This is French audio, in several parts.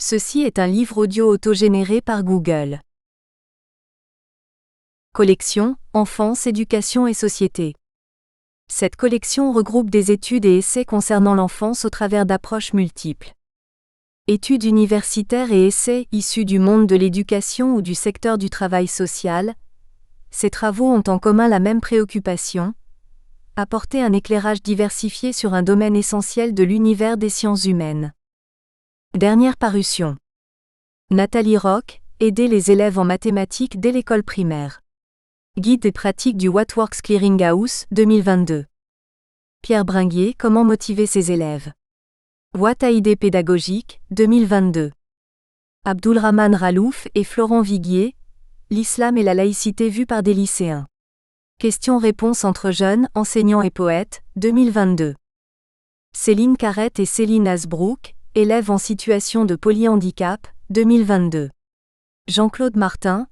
Ceci est un livre audio autogénéré par Google. Collection, Enfance, éducation et société. Cette collection regroupe des études et essais concernant l'enfance au travers d'approches multiples. Études universitaires et essais issus du monde de l'éducation ou du secteur du travail social, ces travaux ont en commun la même préoccupation: apporter un éclairage diversifié sur un domaine essentiel de l'univers des sciences humaines. Dernière parution. Nathalie Rock, aider les élèves en mathématiques dès l'école primaire. Guide des pratiques du What Works Clearinghouse, 2022. Pierre Bringuier, comment motiver ses élèves. What a idée pédagogique, 2022. Abdulrahman Ralouf et Florent Viguier, l'islam et la laïcité vus par des lycéens. Questions-réponses entre jeunes, enseignants et poètes, 2022. Céline Carrette et Céline Asbrook, élèves en situation de polyhandicap, 2022. Jean-Claude Martin,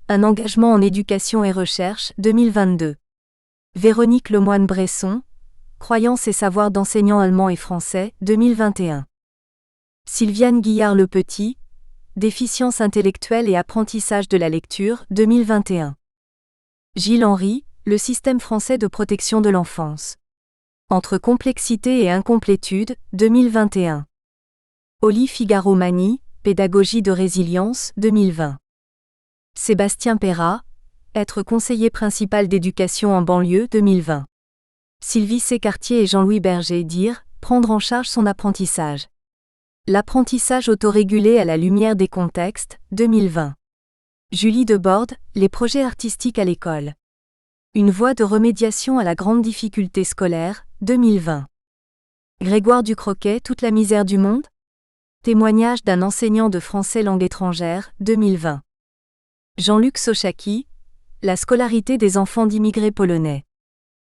un engagement en éducation et recherche, 2022. Véronique Lemoine-Bresson, croyances et savoirs d'enseignants allemands et français, 2021. Sylviane Guillard-Lepetit, déficience intellectuelle et apprentissage de la lecture, 2021. Gilles Henry, le système français de protection de l'enfance. Entre complexité et incomplétude, 2021. Oli Figaro-Mani, pédagogie de résilience, 2020. Sébastien Perrat, être conseiller principal d'éducation en banlieue, 2020. Sylvie Sécartier et Jean-Louis Berger dire, prendre en charge son apprentissage. L'apprentissage autorégulé à la lumière des contextes, 2020. Julie Deborde, les projets artistiques à l'école. Une voie de remédiation à la grande difficulté scolaire, 2020. Grégoire Ducroquet, toute la misère du monde? Témoignage d'un enseignant de français langue étrangère, 2020. Jean-Luc Sochaki, la scolarité des enfants d'immigrés polonais.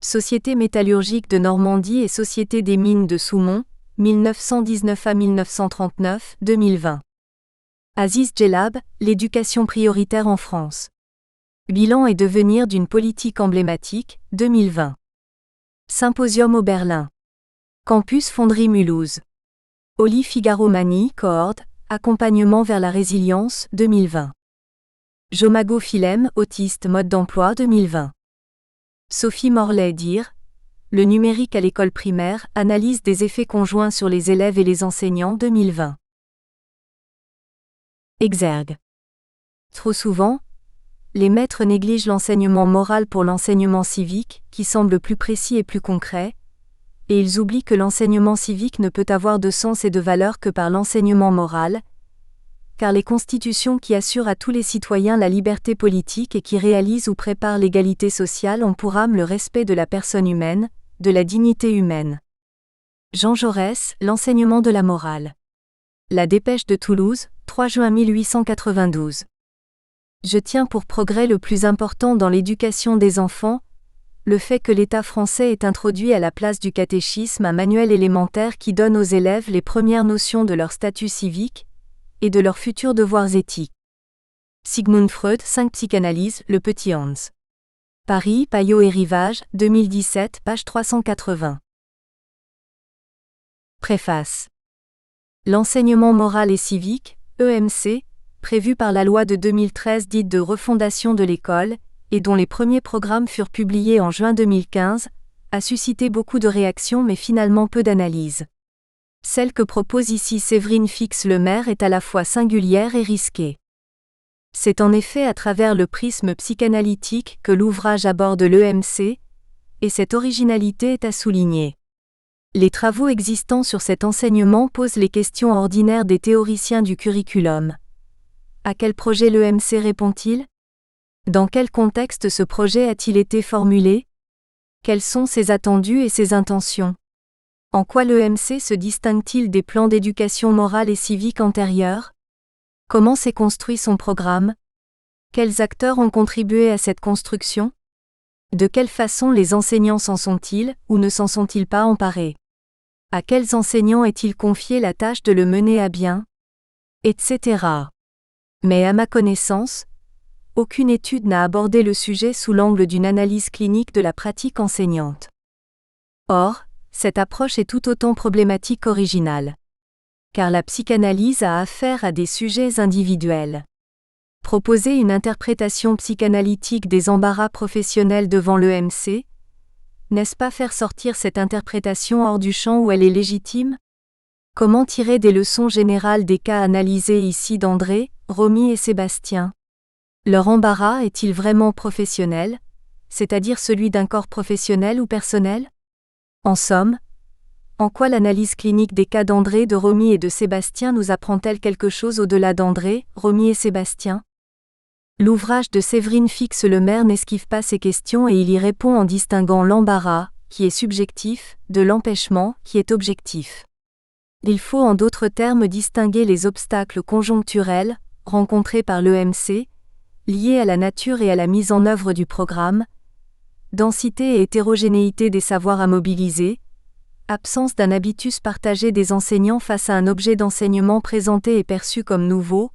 Société métallurgique de Normandie et Société des mines de Soumont, 1919 à 1939, 2020. Aziz Djellab, l'éducation prioritaire en France. Bilan et devenir d'une politique emblématique, 2020. Symposium au Berlin. Campus Fonderie Mulhouse. Oli Figaro-Mani, cohorte, accompagnement vers la résilience, 2020. Jomago Philem, autiste mode d'emploi, 2020. Sophie Morlaix dire, le numérique à l'école primaire, analyse des effets conjoints sur les élèves et les enseignants, 2020. Exergue. Trop souvent, les maîtres négligent l'enseignement moral pour l'enseignement civique, qui semble plus précis et plus concret, et ils oublient que l'enseignement civique ne peut avoir de sens et de valeur que par l'enseignement moral, car les constitutions qui assurent à tous les citoyens la liberté politique et qui réalisent ou préparent l'égalité sociale ont pour âme le respect de la personne humaine, de la dignité humaine. Jean Jaurès, l'enseignement de la morale. La Dépêche de Toulouse, 3 juin 1892. Je tiens pour progrès le plus important dans l'éducation des enfants, le fait que l'État français ait introduit à la place du catéchisme un manuel élémentaire qui donne aux élèves les premières notions de leur statut civique et de leurs futurs devoirs éthiques. Sigmund Freud, 5 Psychanalyse, Le Petit Hans. Paris, Payot et Rivage, 2017, page 380. Préface. L'enseignement moral et civique, EMC, prévu par la loi de 2013 dite de refondation de l'école, et dont les premiers programmes furent publiés en juin 2015, a suscité beaucoup de réactions mais finalement peu d'analyses. Celle que propose ici Séverine Fix-Lemaire est à la fois singulière et risquée. C'est en effet à travers le prisme psychanalytique que l'ouvrage aborde l'EMC, et cette originalité est à souligner. Les travaux existants sur cet enseignement posent les questions ordinaires des théoriciens du curriculum. À quel projet l'EMC répond-il? Dans quel contexte ce projet a-t-il été formulé? Quels sont ses attendus et ses intentions? En quoi l'EMC se distingue-t-il des plans d'éducation morale et civique antérieurs? Comment s'est construit son programme? Quels acteurs ont contribué à cette construction? De quelle façon les enseignants s'en sont-ils, ou ne s'en sont-ils pas emparés? À quels enseignants est-il confié la tâche de le mener à bien? Etc. Mais à ma connaissance, aucune étude n'a abordé le sujet sous l'angle d'une analyse clinique de la pratique enseignante. Or, cette approche est tout autant problématique qu'originale. car la psychanalyse a affaire à des sujets individuels. Proposer une interprétation psychanalytique des embarras professionnels devant l'EMC, n'est-ce pas faire sortir cette interprétation hors du champ où elle est légitime? Comment tirer des leçons générales des cas analysés ici d'André, Romy et Sébastien? Leur embarras est-il vraiment professionnel, c'est-à-dire celui d'un corps professionnel ou personnel? En somme, en quoi l'analyse clinique des cas d'André, de Romy et de Sébastien nous apprend-elle quelque chose au-delà d'André, Romy et Sébastien? L'ouvrage de Séverine Fix-Lemaire n'esquive pas ces questions et il y répond en distinguant l'embarras, qui est subjectif, de l'empêchement, qui est objectif. Il faut en d'autres termes distinguer les obstacles conjoncturels, rencontrés par l'EMC, liés à la nature et à la mise en œuvre du programme, densité et hétérogénéité des savoirs à mobiliser, absence d'un habitus partagé des enseignants face à un objet d'enseignement présenté et perçu comme nouveau,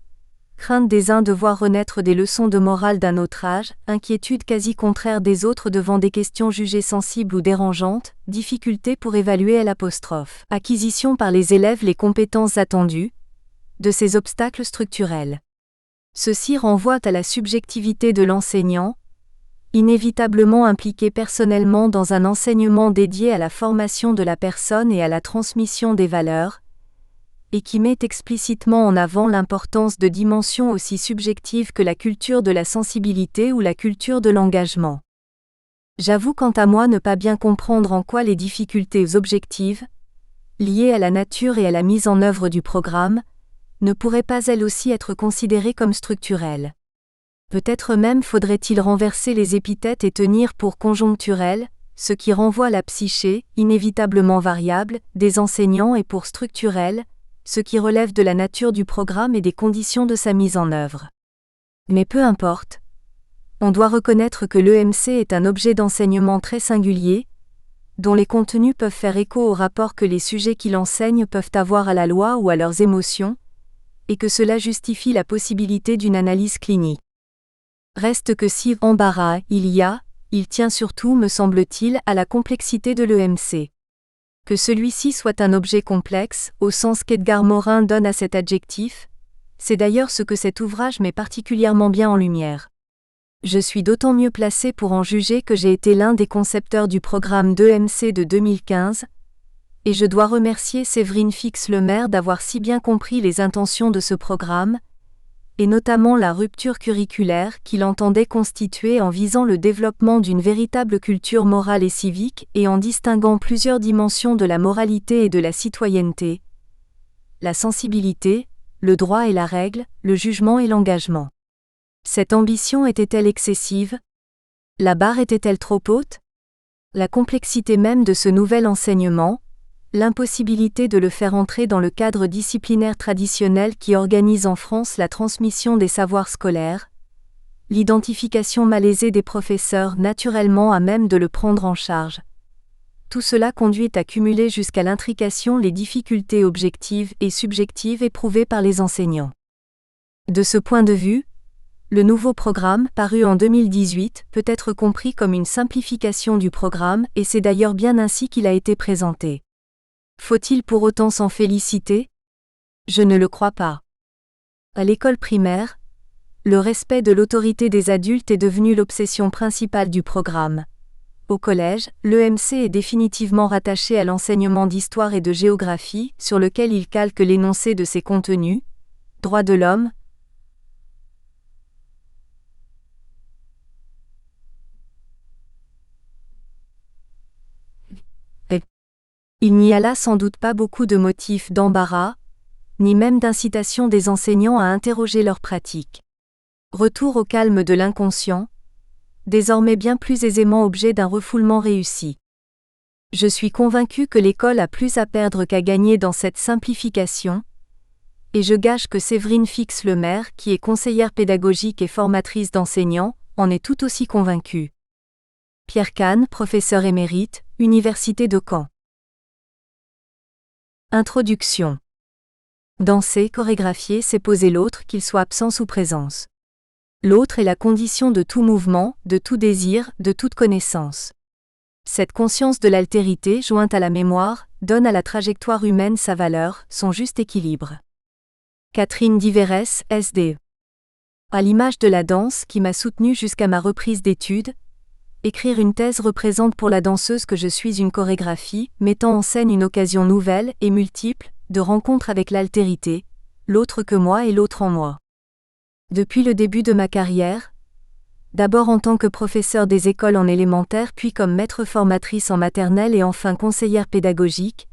crainte des uns de voir renaître des leçons de morale d'un autre âge, inquiétude quasi contraire des autres devant des questions jugées sensibles ou dérangeantes, difficulté pour évaluer acquisition par les élèves les compétences attendues, de ces obstacles structurels. Ceci renvoie à la subjectivité de l'enseignant, inévitablement impliqué personnellement dans un enseignement dédié à la formation de la personne et à la transmission des valeurs, et qui met explicitement en avant l'importance de dimensions aussi subjectives que la culture de la sensibilité ou la culture de l'engagement. J'avoue quant à moi ne pas bien comprendre en quoi les difficultés objectives, liées à la nature et à la mise en œuvre du programme, ne pourraient pas elles aussi être considérées comme structurelles. Peut-être même faudrait-il renverser les épithètes et tenir pour conjoncturel, ce qui renvoie à la psyché, inévitablement variable, des enseignants et pour structurel, ce qui relève de la nature du programme et des conditions de sa mise en œuvre. Mais peu importe. On doit reconnaître que l'EMC est un objet d'enseignement très singulier, dont les contenus peuvent faire écho au rapport que les sujets qui l'enseignent peuvent avoir à la loi ou à leurs émotions, et que cela justifie la possibilité d'une analyse clinique. Reste que si embarras il tient surtout, me semble-t-il, à la complexité de l'EMC. Que celui-ci soit un objet complexe, au sens qu'Edgar Morin donne à cet adjectif, c'est d'ailleurs ce que cet ouvrage met particulièrement bien en lumière. Je suis d'autant mieux placé pour en juger que j'ai été l'un des concepteurs du programme d'EMC de 2015, et je dois remercier Séverine Fix-Lemaire d'avoir si bien compris les intentions de ce programme, et notamment la rupture curriculaire qu'il entendait constituer en visant le développement d'une véritable culture morale et civique et en distinguant plusieurs dimensions de la moralité et de la citoyenneté. La sensibilité, le droit et la règle, le jugement et l'engagement. Cette ambition était-elle excessive? La barre était-elle trop haute? La complexité même de ce nouvel enseignement, l'impossibilité de le faire entrer dans le cadre disciplinaire traditionnel qui organise en France la transmission des savoirs scolaires, l'identification malaisée des professeurs naturellement à même de le prendre en charge. Tout cela conduit à cumuler jusqu'à l'intrication les difficultés objectives et subjectives éprouvées par les enseignants. De ce point de vue, le nouveau programme, paru en 2018, peut être compris comme une simplification du programme et c'est d'ailleurs bien ainsi qu'il a été présenté. Faut-il pour autant s'en féliciter? Je ne le crois pas. À l'école primaire, le respect de l'autorité des adultes est devenu l'obsession principale du programme. Au collège, l'EMC est définitivement rattaché à l'enseignement d'histoire et de géographie, sur lequel il calque l'énoncé de ses contenus, droits de l'homme, il n'y a là sans doute pas beaucoup de motifs d'embarras, ni même d'incitation des enseignants à interroger leurs pratiques. Retour au calme de l'inconscient, désormais bien plus aisément objet d'un refoulement réussi. Je suis convaincu que l'école a plus à perdre qu'à gagner dans cette simplification, et je gage que Séverine Fix-Lemaire, qui est conseillère pédagogique et formatrice d'enseignants, en est tout aussi convaincue. Pierre Kahn, professeur émérite, Université de Caen. Introduction. Danser, chorégraphier, c'est poser l'autre, qu'il soit absence ou présence. L'autre est la condition de tout mouvement, de tout désir, de toute connaissance. Cette conscience de l'altérité jointe à la mémoire, donne à la trajectoire humaine sa valeur, son juste équilibre. Catherine Diverès, SD. À l'image de la danse qui m'a soutenue jusqu'à ma reprise d'études, écrire une thèse représente pour la danseuse que je suis une chorégraphie, mettant en scène une occasion nouvelle et multiple, de rencontre avec l'altérité, l'autre que moi et l'autre en moi. Depuis le début de ma carrière, d'abord en tant que professeure des écoles en élémentaire puis comme maître formatrice en maternelle et enfin conseillère pédagogique,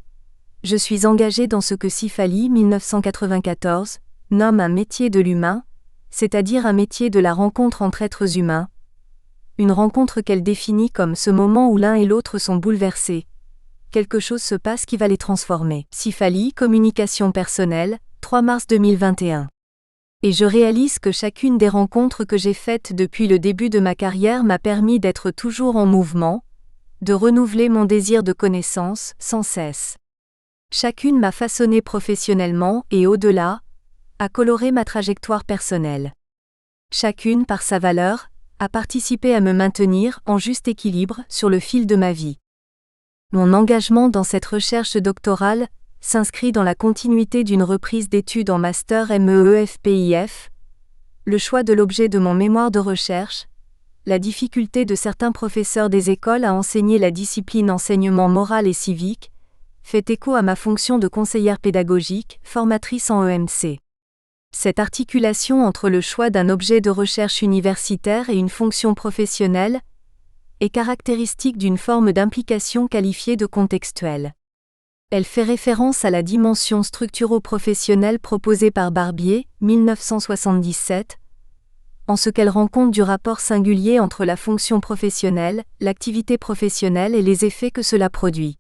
je suis engagée dans ce que Cifali 1994 nomme un métier de l'humain, c'est-à-dire un métier de la rencontre entre êtres humains, une rencontre qu'elle définit comme ce moment où l'un et l'autre sont bouleversés. Quelque chose se passe qui va les transformer. Cifali, communication personnelle, 3 mars 2021. Et je réalise que chacune des rencontres que j'ai faites depuis le début de ma carrière m'a permis d'être toujours en mouvement, de renouveler mon désir de connaissance, sans cesse. Chacune m'a façonné professionnellement et au-delà, a coloré ma trajectoire personnelle. Chacune, par sa valeur, a participé à me maintenir en juste équilibre sur le fil de ma vie. Mon engagement dans cette recherche doctorale s'inscrit dans la continuité d'une reprise d'études en master MEEFPIF, le choix de l'objet de mon mémoire de recherche, la difficulté de certains professeurs des écoles à enseigner la discipline enseignement moral et civique, fait écho à ma fonction de conseillère pédagogique, formatrice en EMC. Cette articulation entre le choix d'un objet de recherche universitaire et une fonction professionnelle est caractéristique d'une forme d'implication qualifiée de contextuelle. Elle fait référence à la dimension structuro-professionnelle proposée par Barbier, 1977, en ce qu'elle rend compte du rapport singulier entre la fonction professionnelle, l'activité professionnelle et les effets que cela produit.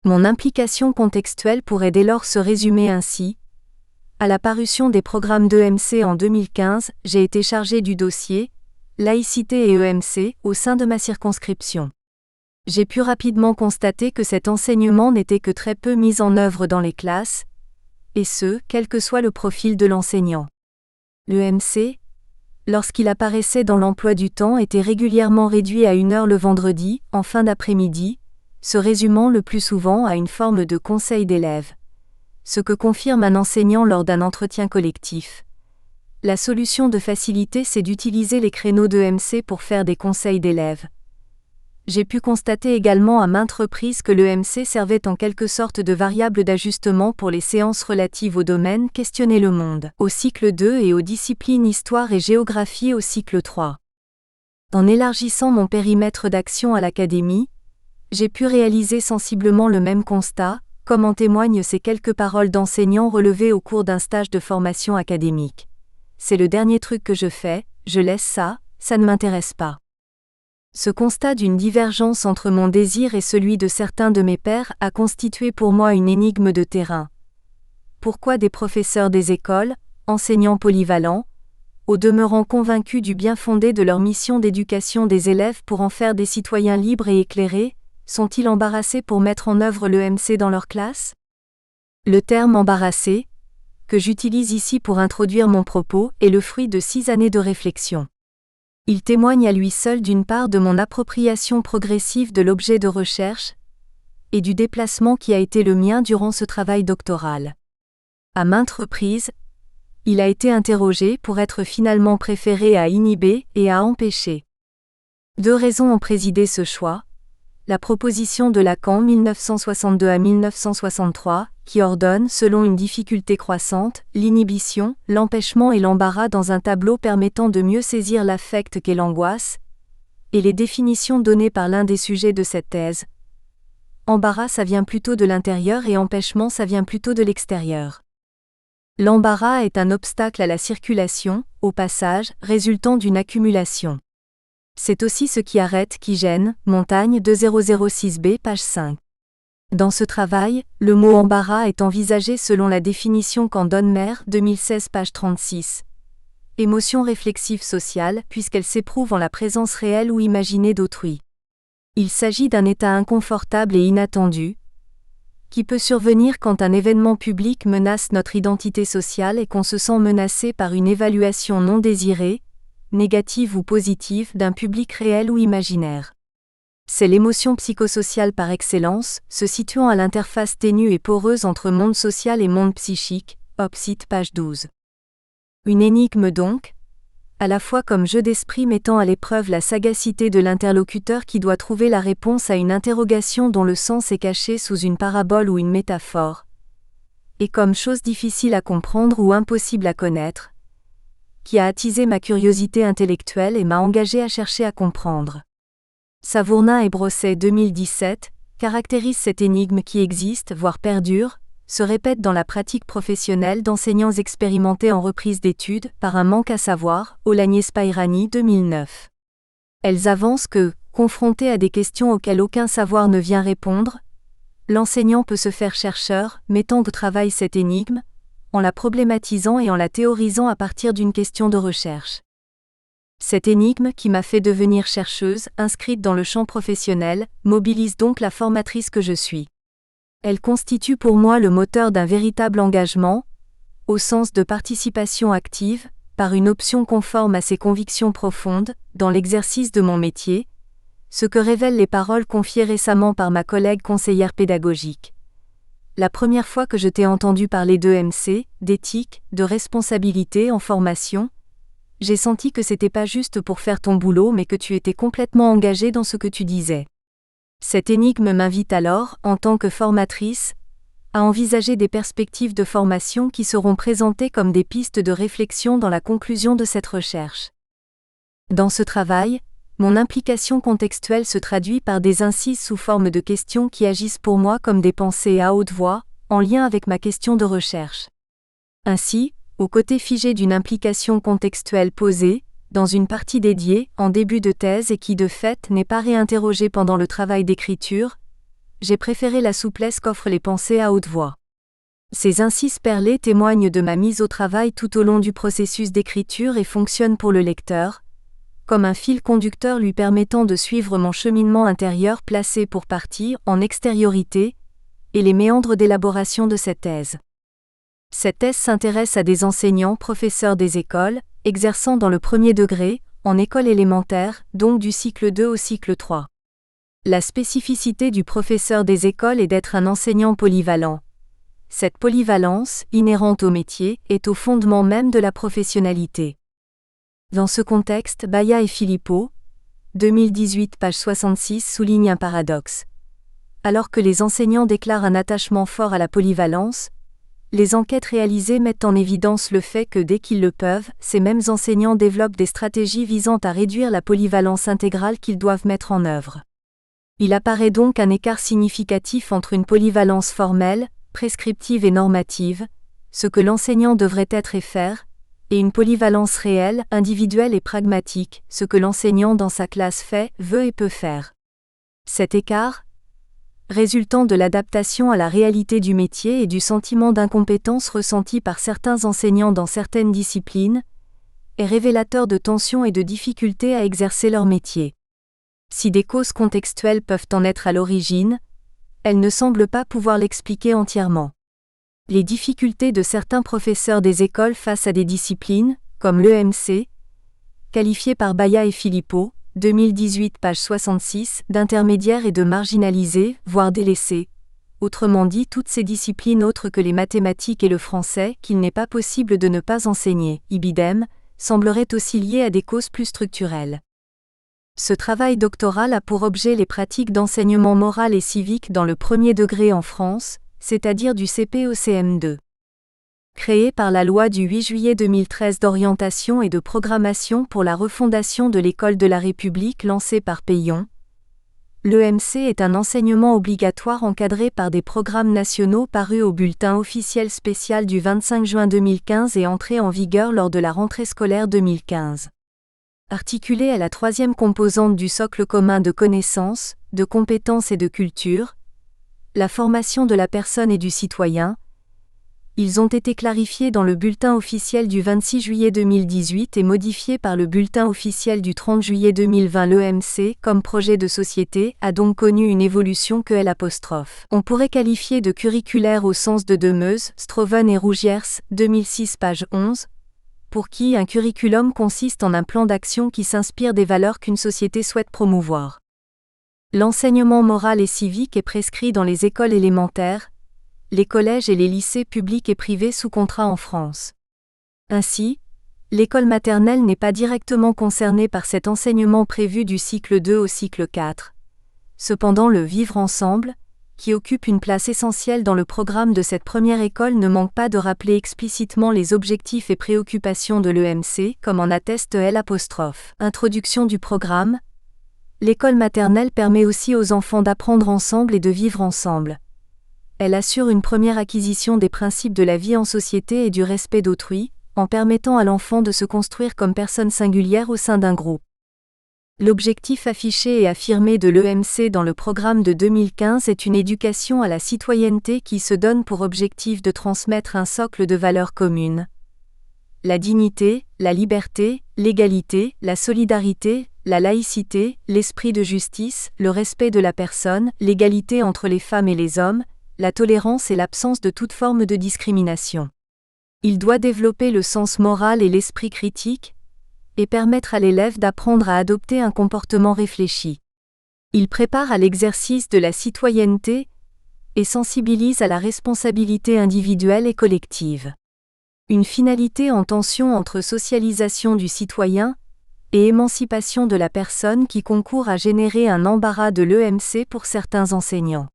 Mon implication contextuelle pourrait dès lors se résumer ainsi. À la parution des programmes d'EMC en 2015, j'ai été chargée du dossier « Laïcité et EMC » au sein de ma circonscription. J'ai pu rapidement constater que cet enseignement n'était que très peu mis en œuvre dans les classes, et ce, quel que soit le profil de l'enseignant. L'EMC, lorsqu'il apparaissait dans l'emploi du temps, était régulièrement réduit à 1 heure le vendredi, en fin d'après-midi, se résumant le plus souvent à une forme de conseil d'élèves. Ce que confirme un enseignant lors d'un entretien collectif. La solution de facilité, c'est d'utiliser les créneaux d'EMC pour faire des conseils d'élèves. J'ai pu constater également à maintes reprises que l'EMC servait en quelque sorte de variable d'ajustement pour les séances relatives au domaine Questionner le monde, au cycle 2 et aux disciplines Histoire et Géographie au cycle 3. En élargissant mon périmètre d'action à l'académie, j'ai pu réaliser sensiblement le même constat, comme en témoignent ces quelques paroles d'enseignants relevées au cours d'un stage de formation académique. C'est le dernier truc que je fais, je laisse ça ne m'intéresse pas. Ce constat d'une divergence entre mon désir et celui de certains de mes pairs a constitué pour moi une énigme de terrain. Pourquoi des professeurs des écoles, enseignants polyvalents, au demeurant convaincus du bien fondé de leur mission d'éducation des élèves pour en faire des citoyens libres et éclairés, sont-ils embarrassés pour mettre en œuvre l'EMC dans leur classe ? Le terme « embarrassé », que j'utilise ici pour introduire mon propos, est le fruit de 6 années de réflexion. Il témoigne à lui seul d'une part de mon appropriation progressive de l'objet de recherche et du déplacement qui a été le mien durant ce travail doctoral. À maintes reprises, il a été interrogé pour être finalement préféré à inhiber et à empêcher. 2 raisons ont présidé ce choix. La proposition de Lacan 1962 à 1963, qui ordonne, selon une difficulté croissante, l'inhibition, l'empêchement et l'embarras dans un tableau permettant de mieux saisir l'affect qu'est l'angoisse, et les définitions données par l'un des sujets de cette thèse. Embarras, ça vient plutôt de l'intérieur et empêchement, ça vient plutôt de l'extérieur. L'embarras est un obstacle à la circulation, au passage, résultant d'une accumulation. C'est aussi ce qui arrête, qui gêne, Montagne 2006b, page 5. Dans ce travail, le mot embarras est envisagé selon la définition qu'en donne Maire 2016, page 36. Émotion réflexive sociale, puisqu'elle s'éprouve en la présence réelle ou imaginée d'autrui. Il s'agit d'un état inconfortable et inattendu, qui peut survenir quand un événement public menace notre identité sociale et qu'on se sent menacé par une évaluation non désirée, négative ou positive d'un public réel ou imaginaire. C'est l'émotion psychosociale par excellence, se situant à l'interface ténue et poreuse entre monde social et monde psychique, Opsite page 12. Une énigme donc, à la fois comme jeu d'esprit mettant à l'épreuve la sagacité de l'interlocuteur qui doit trouver la réponse à une interrogation dont le sens est caché sous une parabole ou une métaphore, et comme chose difficile à comprendre ou impossible à connaître, qui a attisé ma curiosité intellectuelle et m'a engagé à chercher à comprendre. Savournin et Brosset 2017 caractérise cette énigme qui existe, voire perdure, se répète dans la pratique professionnelle d'enseignants expérimentés en reprise d'études par un manque à savoir, Olagnier-Spairani 2009. Elles avancent que, confronté à des questions auxquelles aucun savoir ne vient répondre, l'enseignant peut se faire chercheur, mettant au travail cette énigme, en la problématisant et en la théorisant à partir d'une question de recherche. Cette énigme qui m'a fait devenir chercheuse, inscrite dans le champ professionnel, mobilise donc la formatrice que je suis. Elle constitue pour moi le moteur d'un véritable engagement, au sens de participation active, par une option conforme à ses convictions profondes, dans l'exercice de mon métier, ce que révèlent les paroles confiées récemment par ma collègue conseillère pédagogique. La première fois que je t'ai entendu parler d'EMC, d'éthique, de responsabilité en formation, j'ai senti que c'était pas juste pour faire ton boulot mais que tu étais complètement engagé dans ce que tu disais. Cette énigme m'invite alors, en tant que formatrice, à envisager des perspectives de formation qui seront présentées comme des pistes de réflexion dans la conclusion de cette recherche. Dans ce travail, mon implication contextuelle se traduit par des incises sous forme de questions qui agissent pour moi comme des pensées à haute voix, en lien avec ma question de recherche. Ainsi, au côté figé d'une implication contextuelle posée, dans une partie dédiée, en début de thèse et qui de fait n'est pas réinterrogée pendant le travail d'écriture, j'ai préféré la souplesse qu'offrent les pensées à haute voix. Ces incises perlées témoignent de ma mise au travail tout au long du processus d'écriture et fonctionnent pour le lecteur, comme un fil conducteur lui permettant de suivre mon cheminement intérieur placé pour partie en extériorité, et les méandres d'élaboration de cette thèse. Cette thèse s'intéresse à des enseignants professeurs des écoles, exerçant dans le premier degré, en école élémentaire, donc du cycle 2 au cycle 3. La spécificité du professeur des écoles est d'être un enseignant polyvalent. Cette polyvalence, inhérente au métier, est au fondement même de la professionnalité. Dans ce contexte, Baya et Philippot, 2018 page 66 soulignent un paradoxe. Alors que les enseignants déclarent un attachement fort à la polyvalence, les enquêtes réalisées mettent en évidence le fait que dès qu'ils le peuvent, ces mêmes enseignants développent des stratégies visant à réduire la polyvalence intégrale qu'ils doivent mettre en œuvre. Il apparaît donc un écart significatif entre une polyvalence formelle, prescriptive et normative, ce que l'enseignant devrait être et faire, et une polyvalence réelle, individuelle et pragmatique, ce que l'enseignant dans sa classe fait, veut et peut faire. Cet écart, résultant de l'adaptation à la réalité du métier et du sentiment d'incompétence ressenti par certains enseignants dans certaines disciplines, est révélateur de tensions et de difficultés à exercer leur métier. Si des causes contextuelles peuvent en être à l'origine, elles ne semblent pas pouvoir l'expliquer entièrement. Les difficultés de certains professeurs des écoles face à des disciplines, comme l'EMC, qualifiées par Baya et Philippot, 2018 page 66, d'intermédiaires et de marginalisés, voire délaissés. Autrement dit, toutes ces disciplines autres que les mathématiques et le français, qu'il n'est pas possible de ne pas enseigner, ibidem, sembleraient aussi liées à des causes plus structurelles. Ce travail doctoral a pour objet les pratiques d'enseignement moral et civique dans le premier degré en France, c'est-à-dire du CP au CM2. Créé par la loi du 8 juillet 2013 d'orientation et de programmation pour la refondation de l'école de la République lancée par Payon, l'EMC est un enseignement obligatoire encadré par des programmes nationaux parus au bulletin officiel spécial du 25 juin 2015 et entré en vigueur lors de la rentrée scolaire 2015. Articulé à la troisième composante du socle commun de connaissances, de compétences et de culture, la formation de la personne et du citoyen, ils ont été clarifiés dans le bulletin officiel du 26 juillet 2018 et modifiés par le bulletin officiel du 30 juillet 2020. L'EMC, comme projet de société, a donc connu une évolution que L'. On pourrait qualifier de curriculaire au sens de Demeuse, Stroven et Rougiers, 2006 page 11, pour qui un curriculum consiste en un plan d'action qui s'inspire des valeurs qu'une société souhaite promouvoir. L'enseignement moral et civique est prescrit dans les écoles élémentaires, les collèges et les lycées publics et privés sous contrat en France. Ainsi, l'école maternelle n'est pas directement concernée par cet enseignement prévu du cycle 2 au cycle 4. Cependant, le vivre ensemble, qui occupe une place essentielle dans le programme de cette première école, ne manque pas de rappeler explicitement les objectifs et préoccupations de l'EMC, comme en atteste L'. Introduction du programme. L'école maternelle permet aussi aux enfants d'apprendre ensemble et de vivre ensemble. Elle assure une première acquisition des principes de la vie en société et du respect d'autrui, en permettant à l'enfant de se construire comme personne singulière au sein d'un groupe. L'objectif affiché et affirmé de l'EMC dans le programme de 2015 est une éducation à la citoyenneté qui se donne pour objectif de transmettre un socle de valeurs communes. La dignité, la liberté, l'égalité, la solidarité, la laïcité, l'esprit de justice, le respect de la personne, l'égalité entre les femmes et les hommes, la tolérance et l'absence de toute forme de discrimination. Il doit développer le sens moral et l'esprit critique, et permettre à l'élève d'apprendre à adopter un comportement réfléchi. Il prépare à l'exercice de la citoyenneté et sensibilise à la responsabilité individuelle et collective. Une finalité en tension entre socialisation du citoyen et émancipation de la personne qui concourt à générer un embarras de l'EMC pour certains enseignants.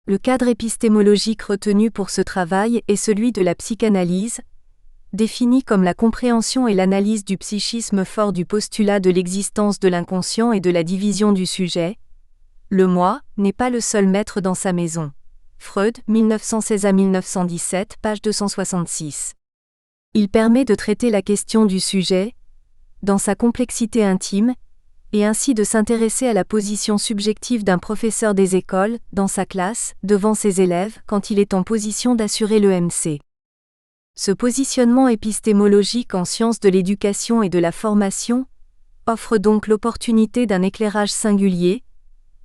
Le cadre épistémologique retenu pour ce travail est celui de la psychanalyse, défini comme la compréhension et l'analyse du psychisme fort du postulat de l'existence de l'inconscient et de la division du sujet. Le moi n'est pas le seul maître dans sa maison. Freud, 1916 à 1917, page 266. Il permet de traiter la question du sujet, dans sa complexité intime, et ainsi de s'intéresser à la position subjective d'un professeur des écoles, dans sa classe, devant ses élèves, quand il est en position d'assurer l'EMC. Ce positionnement épistémologique en sciences de l'éducation et de la formation offre donc l'opportunité d'un éclairage singulier,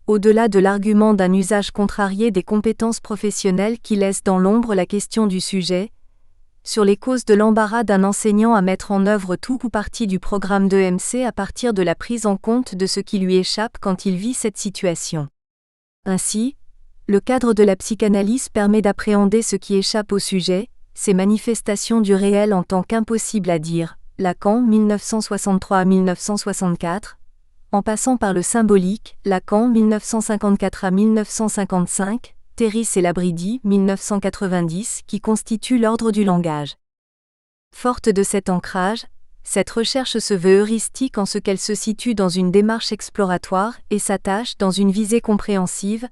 au-delà de l'argument d'un usage contrarié des compétences professionnelles qui laisse dans l'ombre la question du sujet, sur les causes de l'embarras d'un enseignant à mettre en œuvre tout ou partie du programme d'EMC à partir de la prise en compte de ce qui lui échappe quand il vit cette situation. Ainsi, le cadre de la psychanalyse permet d'appréhender ce qui échappe au sujet, ces manifestations du réel en tant qu'impossible à dire, Lacan 1963 à 1964, en passant par le symbolique, Lacan 1954 à 1955, Terris et Labridi 1990, qui constitue l'ordre du langage. Forte de cet ancrage, cette recherche se veut heuristique en ce qu'elle se situe dans une démarche exploratoire et s'attache, dans une visée compréhensive,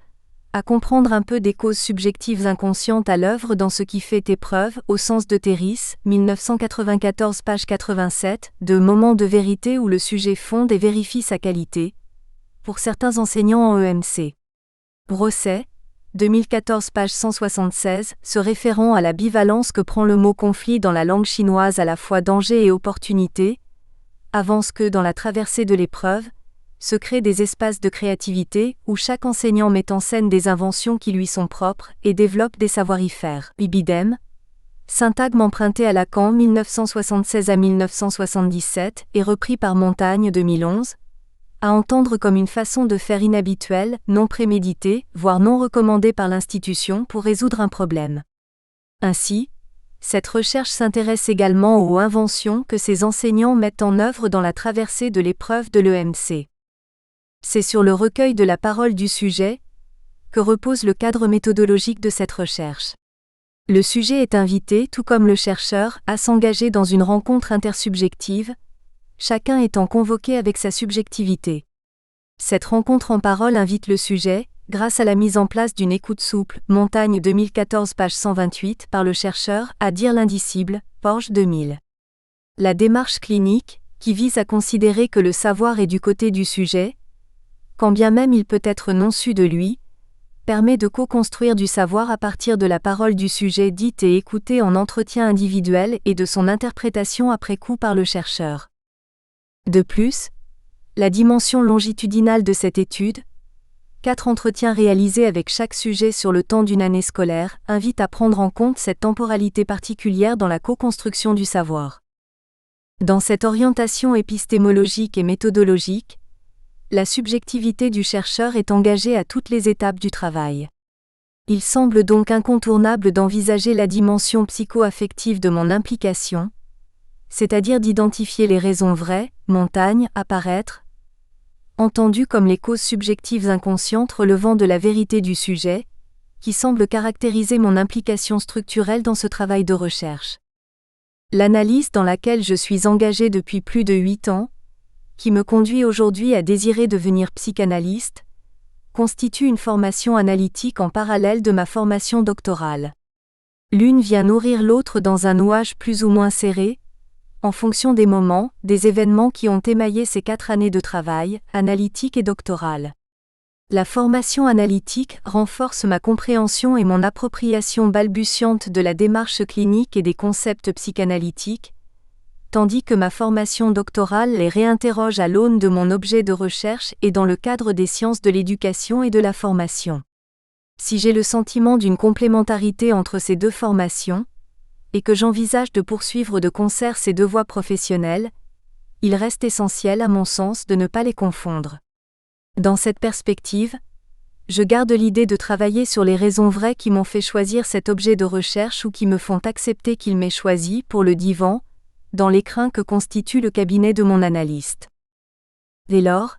à comprendre un peu des causes subjectives inconscientes à l'œuvre dans ce qui fait épreuve, au sens de Terris, 1994 page 87, de moments de vérité où le sujet fonde et vérifie sa qualité, pour certains enseignants en EMC. Brosset, 2014 page 176, se référant à la bivalence que prend le mot conflit dans la langue chinoise à la fois danger et opportunité, avance que dans la traversée de l'épreuve, se créent des espaces de créativité où chaque enseignant met en scène des inventions qui lui sont propres et développe des savoir-y-faire. Ibidem, syntagme emprunté à Lacan 1976 à 1977 et repris par Montaigne 2011, à entendre comme une façon de faire inhabituelle, non préméditée, voire non recommandée par l'institution pour résoudre un problème. Ainsi, cette recherche s'intéresse également aux inventions que ces enseignants mettent en œuvre dans la traversée de l'épreuve de l'EMC. C'est sur le recueil de la parole du sujet que repose le cadre méthodologique de cette recherche. Le sujet est invité, tout comme le chercheur, à s'engager dans une rencontre intersubjective, chacun étant convoqué avec sa subjectivité. Cette rencontre en parole invite le sujet, grâce à la mise en place d'une écoute souple, Montaigne 2014 page 128, par le chercheur, à dire l'indicible, Porges 2000. La démarche clinique, qui vise à considérer que le savoir est du côté du sujet, quand bien même il peut être non su de lui, permet de co-construire du savoir à partir de la parole du sujet dite et écoutée en entretien individuel et de son interprétation après coup par le chercheur. De plus, la dimension longitudinale de cette étude, 4 entretiens réalisés avec chaque sujet sur le temps d'une année scolaire, invite à prendre en compte cette temporalité particulière dans la co-construction du savoir. Dans cette orientation épistémologique et méthodologique, la subjectivité du chercheur est engagée à toutes les étapes du travail. Il semble donc incontournable d'envisager la dimension psycho-affective de mon implication, c'est-à-dire d'identifier les raisons vraies, montagnes, apparaître, entendues comme les causes subjectives inconscientes relevant de la vérité du sujet, qui semblent caractériser mon implication structurelle dans ce travail de recherche. L'analyse dans laquelle je suis engagé depuis plus de 8 ans, qui me conduit aujourd'hui à désirer devenir psychanalyste, constitue une formation analytique en parallèle de ma formation doctorale. L'une vient nourrir l'autre dans un nouage plus ou moins serré, en fonction des moments, des événements qui ont émaillé ces 4 années de travail, analytique et doctoral. La formation analytique renforce ma compréhension et mon appropriation balbutiante de la démarche clinique et des concepts psychanalytiques, tandis que ma formation doctorale les réinterroge à l'aune de mon objet de recherche et dans le cadre des sciences de l'éducation et de la formation. Si j'ai le sentiment d'une complémentarité entre ces deux formations, et que j'envisage de poursuivre de concert ces 2 voies professionnelles, il reste essentiel à mon sens de ne pas les confondre. Dans cette perspective, je garde l'idée de travailler sur les raisons vraies qui m'ont fait choisir cet objet de recherche ou qui me font accepter qu'il m'ait choisi pour le divan, dans l'écrin que constitue le cabinet de mon analyste. Dès lors,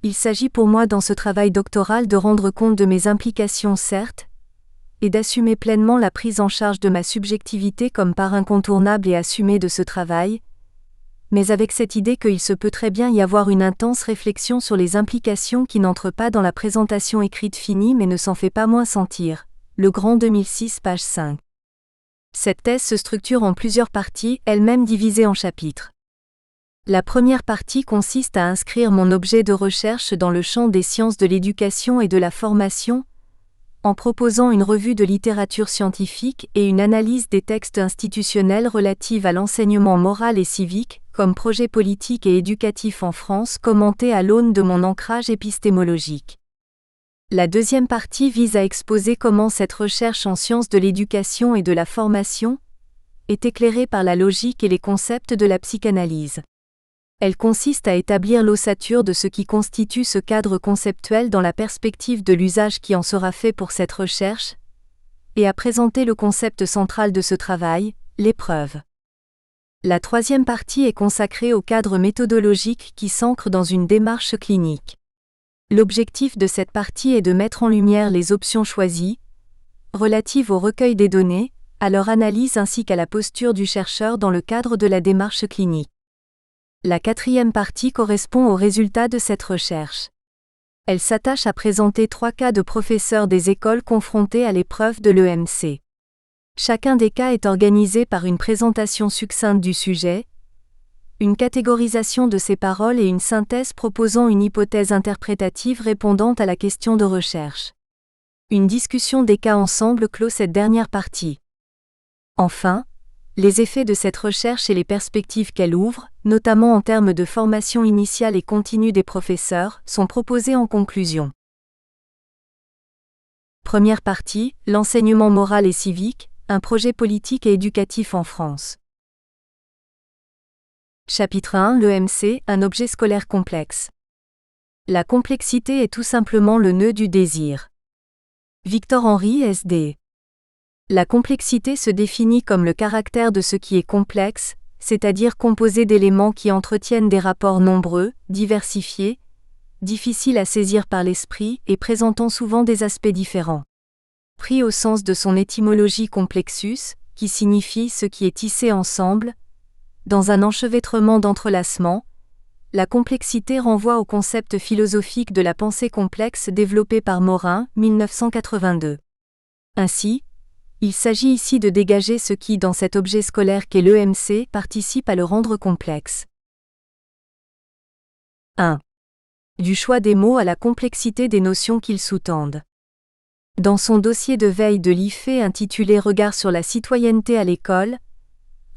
il s'agit pour moi dans ce travail doctoral de rendre compte de mes implications certes, et d'assumer pleinement la prise en charge de ma subjectivité comme part incontournable et assumée de ce travail, mais avec cette idée qu'il se peut très bien y avoir une intense réflexion sur les implications qui n'entrent pas dans la présentation écrite finie mais ne s'en fait pas moins sentir. Le Grand 2006, page 5. Cette thèse se structure en plusieurs parties, elles-mêmes divisées en chapitres. La première partie consiste à inscrire mon objet de recherche dans le champ des sciences de l'éducation et de la formation, en proposant une revue de littérature scientifique et une analyse des textes institutionnels relatifs à l'enseignement moral et civique, comme projet politique et éducatif en France commenté à l'aune de mon ancrage épistémologique. La deuxième partie vise à exposer comment cette recherche en sciences de l'éducation et de la formation est éclairée par la logique et les concepts de la psychanalyse. Elle consiste à établir l'ossature de ce qui constitue ce cadre conceptuel dans la perspective de l'usage qui en sera fait pour cette recherche, et à présenter le concept central de ce travail, l'épreuve. La troisième partie est consacrée au cadre méthodologique qui s'ancre dans une démarche clinique. L'objectif de cette partie est de mettre en lumière les options choisies, relatives au recueil des données, à leur analyse ainsi qu'à la posture du chercheur dans le cadre de la démarche clinique. La quatrième partie correspond aux résultats de cette recherche. Elle s'attache à présenter 3 cas de professeurs des écoles confrontés à l'épreuve de l'EMC. Chacun des cas est organisé par une présentation succincte du sujet, une catégorisation de ses paroles et une synthèse proposant une hypothèse interprétative répondant à la question de recherche. Une discussion des cas ensemble clôt cette dernière partie. Enfin, les effets de cette recherche et les perspectives qu'elle ouvre, notamment en termes de formation initiale et continue des professeurs, sont proposés en conclusion. Première partie, l'enseignement moral et civique, un projet politique et éducatif en France. Chapitre 1, l'EMC, un objet scolaire complexe. La complexité est tout simplement le nœud du désir. Victor Henry, S.D. La complexité se définit comme le caractère de ce qui est complexe, c'est-à-dire composé d'éléments qui entretiennent des rapports nombreux, diversifiés, difficiles à saisir par l'esprit et présentant souvent des aspects différents. Pris au sens de son étymologie complexus, qui signifie ce qui est tissé ensemble, dans un enchevêtrement d'entrelacements, la complexité renvoie au concept philosophique de la pensée complexe développé par Morin, 1982. Ainsi, il s'agit ici de dégager ce qui, dans cet objet scolaire qu'est l'EMC, participe à le rendre complexe. 1. Du choix des mots à la complexité des notions qu'ils sous-tendent. Dans son dossier de veille de l'IFE intitulé Regard sur la citoyenneté à l'école,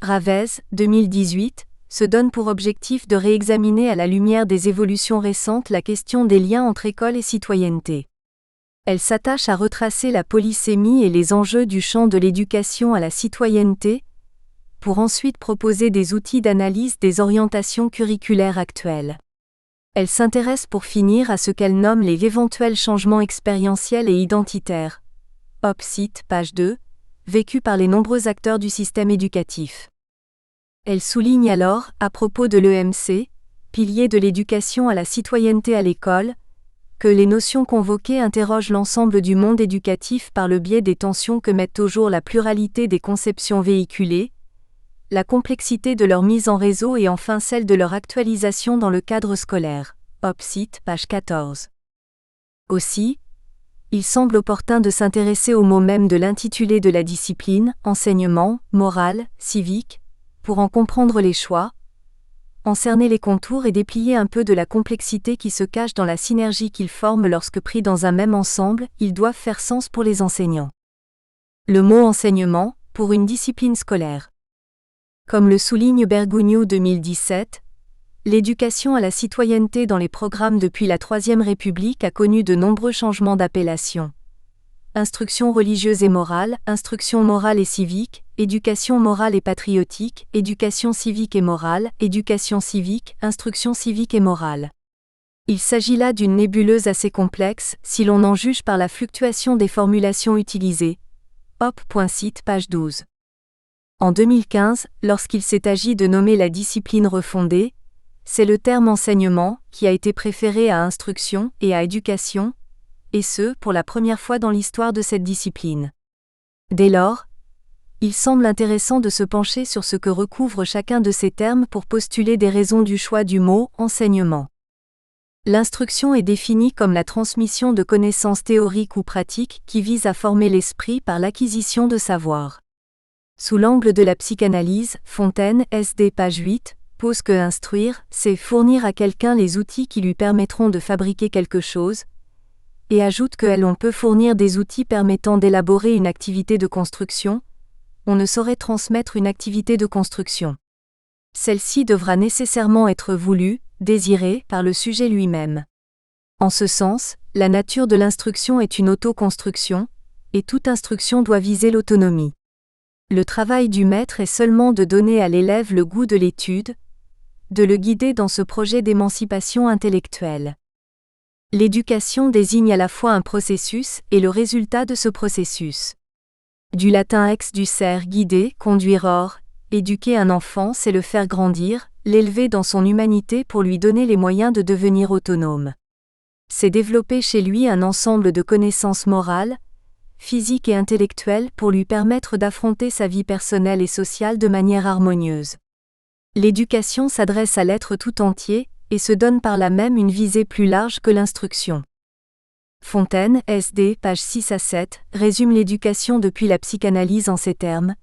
Ravez, 2018, se donne pour objectif de réexaminer à la lumière des évolutions récentes la question des liens entre école et citoyenneté. Elle s'attache à retracer la polysémie et les enjeux du champ de l'éducation à la citoyenneté, pour ensuite proposer des outils d'analyse des orientations curriculaires actuelles. Elle s'intéresse pour finir à ce qu'elle nomme les éventuels changements expérientiels et identitaires. Op-Cit, page 2, vécus par les nombreux acteurs du système éducatif. Elle souligne alors, à propos de l'EMC, pilier de l'éducation à la citoyenneté à l'école, que les notions convoquées interrogent l'ensemble du monde éducatif par le biais des tensions que mettent au jour la pluralité des conceptions véhiculées, la complexité de leur mise en réseau et enfin celle de leur actualisation dans le cadre scolaire. Op-Cit, page 14. Aussi, il semble opportun de s'intéresser au mot même de l'intitulé de la discipline, enseignement, moral, civique, pour en comprendre les choix, en cerner les contours et déplier un peu de la complexité qui se cache dans la synergie qu'ils forment lorsque pris dans un même ensemble, ils doivent faire sens pour les enseignants. Le mot enseignement, pour une discipline scolaire. Comme le souligne Bergugno 2017, l'éducation à la citoyenneté dans les programmes depuis la Troisième République a connu de nombreux changements d'appellation. Instruction religieuse et morale, instruction morale et civique, éducation morale et patriotique, éducation civique et morale, éducation civique, instruction civique et morale. Il s'agit là d'une nébuleuse assez complexe, si l'on en juge par la fluctuation des formulations utilisées. Op.cit, page 12. En 2015, lorsqu'il s'est agi de nommer la discipline refondée, c'est le terme enseignement qui a été préféré à instruction et à éducation, et ce, pour la première fois dans l'histoire de cette discipline. Dès lors, il semble intéressant de se pencher sur ce que recouvre chacun de ces termes pour postuler des raisons du choix du mot « enseignement ». L'instruction est définie comme la transmission de connaissances théoriques ou pratiques qui visent à former l'esprit par l'acquisition de savoir. Sous l'angle de la psychanalyse, Fontaine, SD page 8, pose que instruire, c'est fournir à quelqu'un les outils qui lui permettront de fabriquer quelque chose, et ajoute que l'on peut fournir des outils permettant d'élaborer une activité de construction, on ne saurait transmettre une activité de construction. Celle-ci devra nécessairement être voulue, désirée, par le sujet lui-même. En ce sens, la nature de l'instruction est une autoconstruction, et toute instruction doit viser l'autonomie. Le travail du maître est seulement de donner à l'élève le goût de l'étude, de le guider dans ce projet d'émancipation intellectuelle. L'éducation désigne à la fois un processus et le résultat de ce processus. Du latin ex-ducere guider, conduire or, éduquer un enfant c'est le faire grandir, l'élever dans son humanité pour lui donner les moyens de devenir autonome. C'est développer chez lui un ensemble de connaissances morales, physiques et intellectuelles pour lui permettre d'affronter sa vie personnelle et sociale de manière harmonieuse. L'éducation s'adresse à l'être tout entier, et se donne par là même une visée plus large que l'instruction. Fontaine, SD, page 6 à 7, résume l'éducation depuis la psychanalyse en ces termes.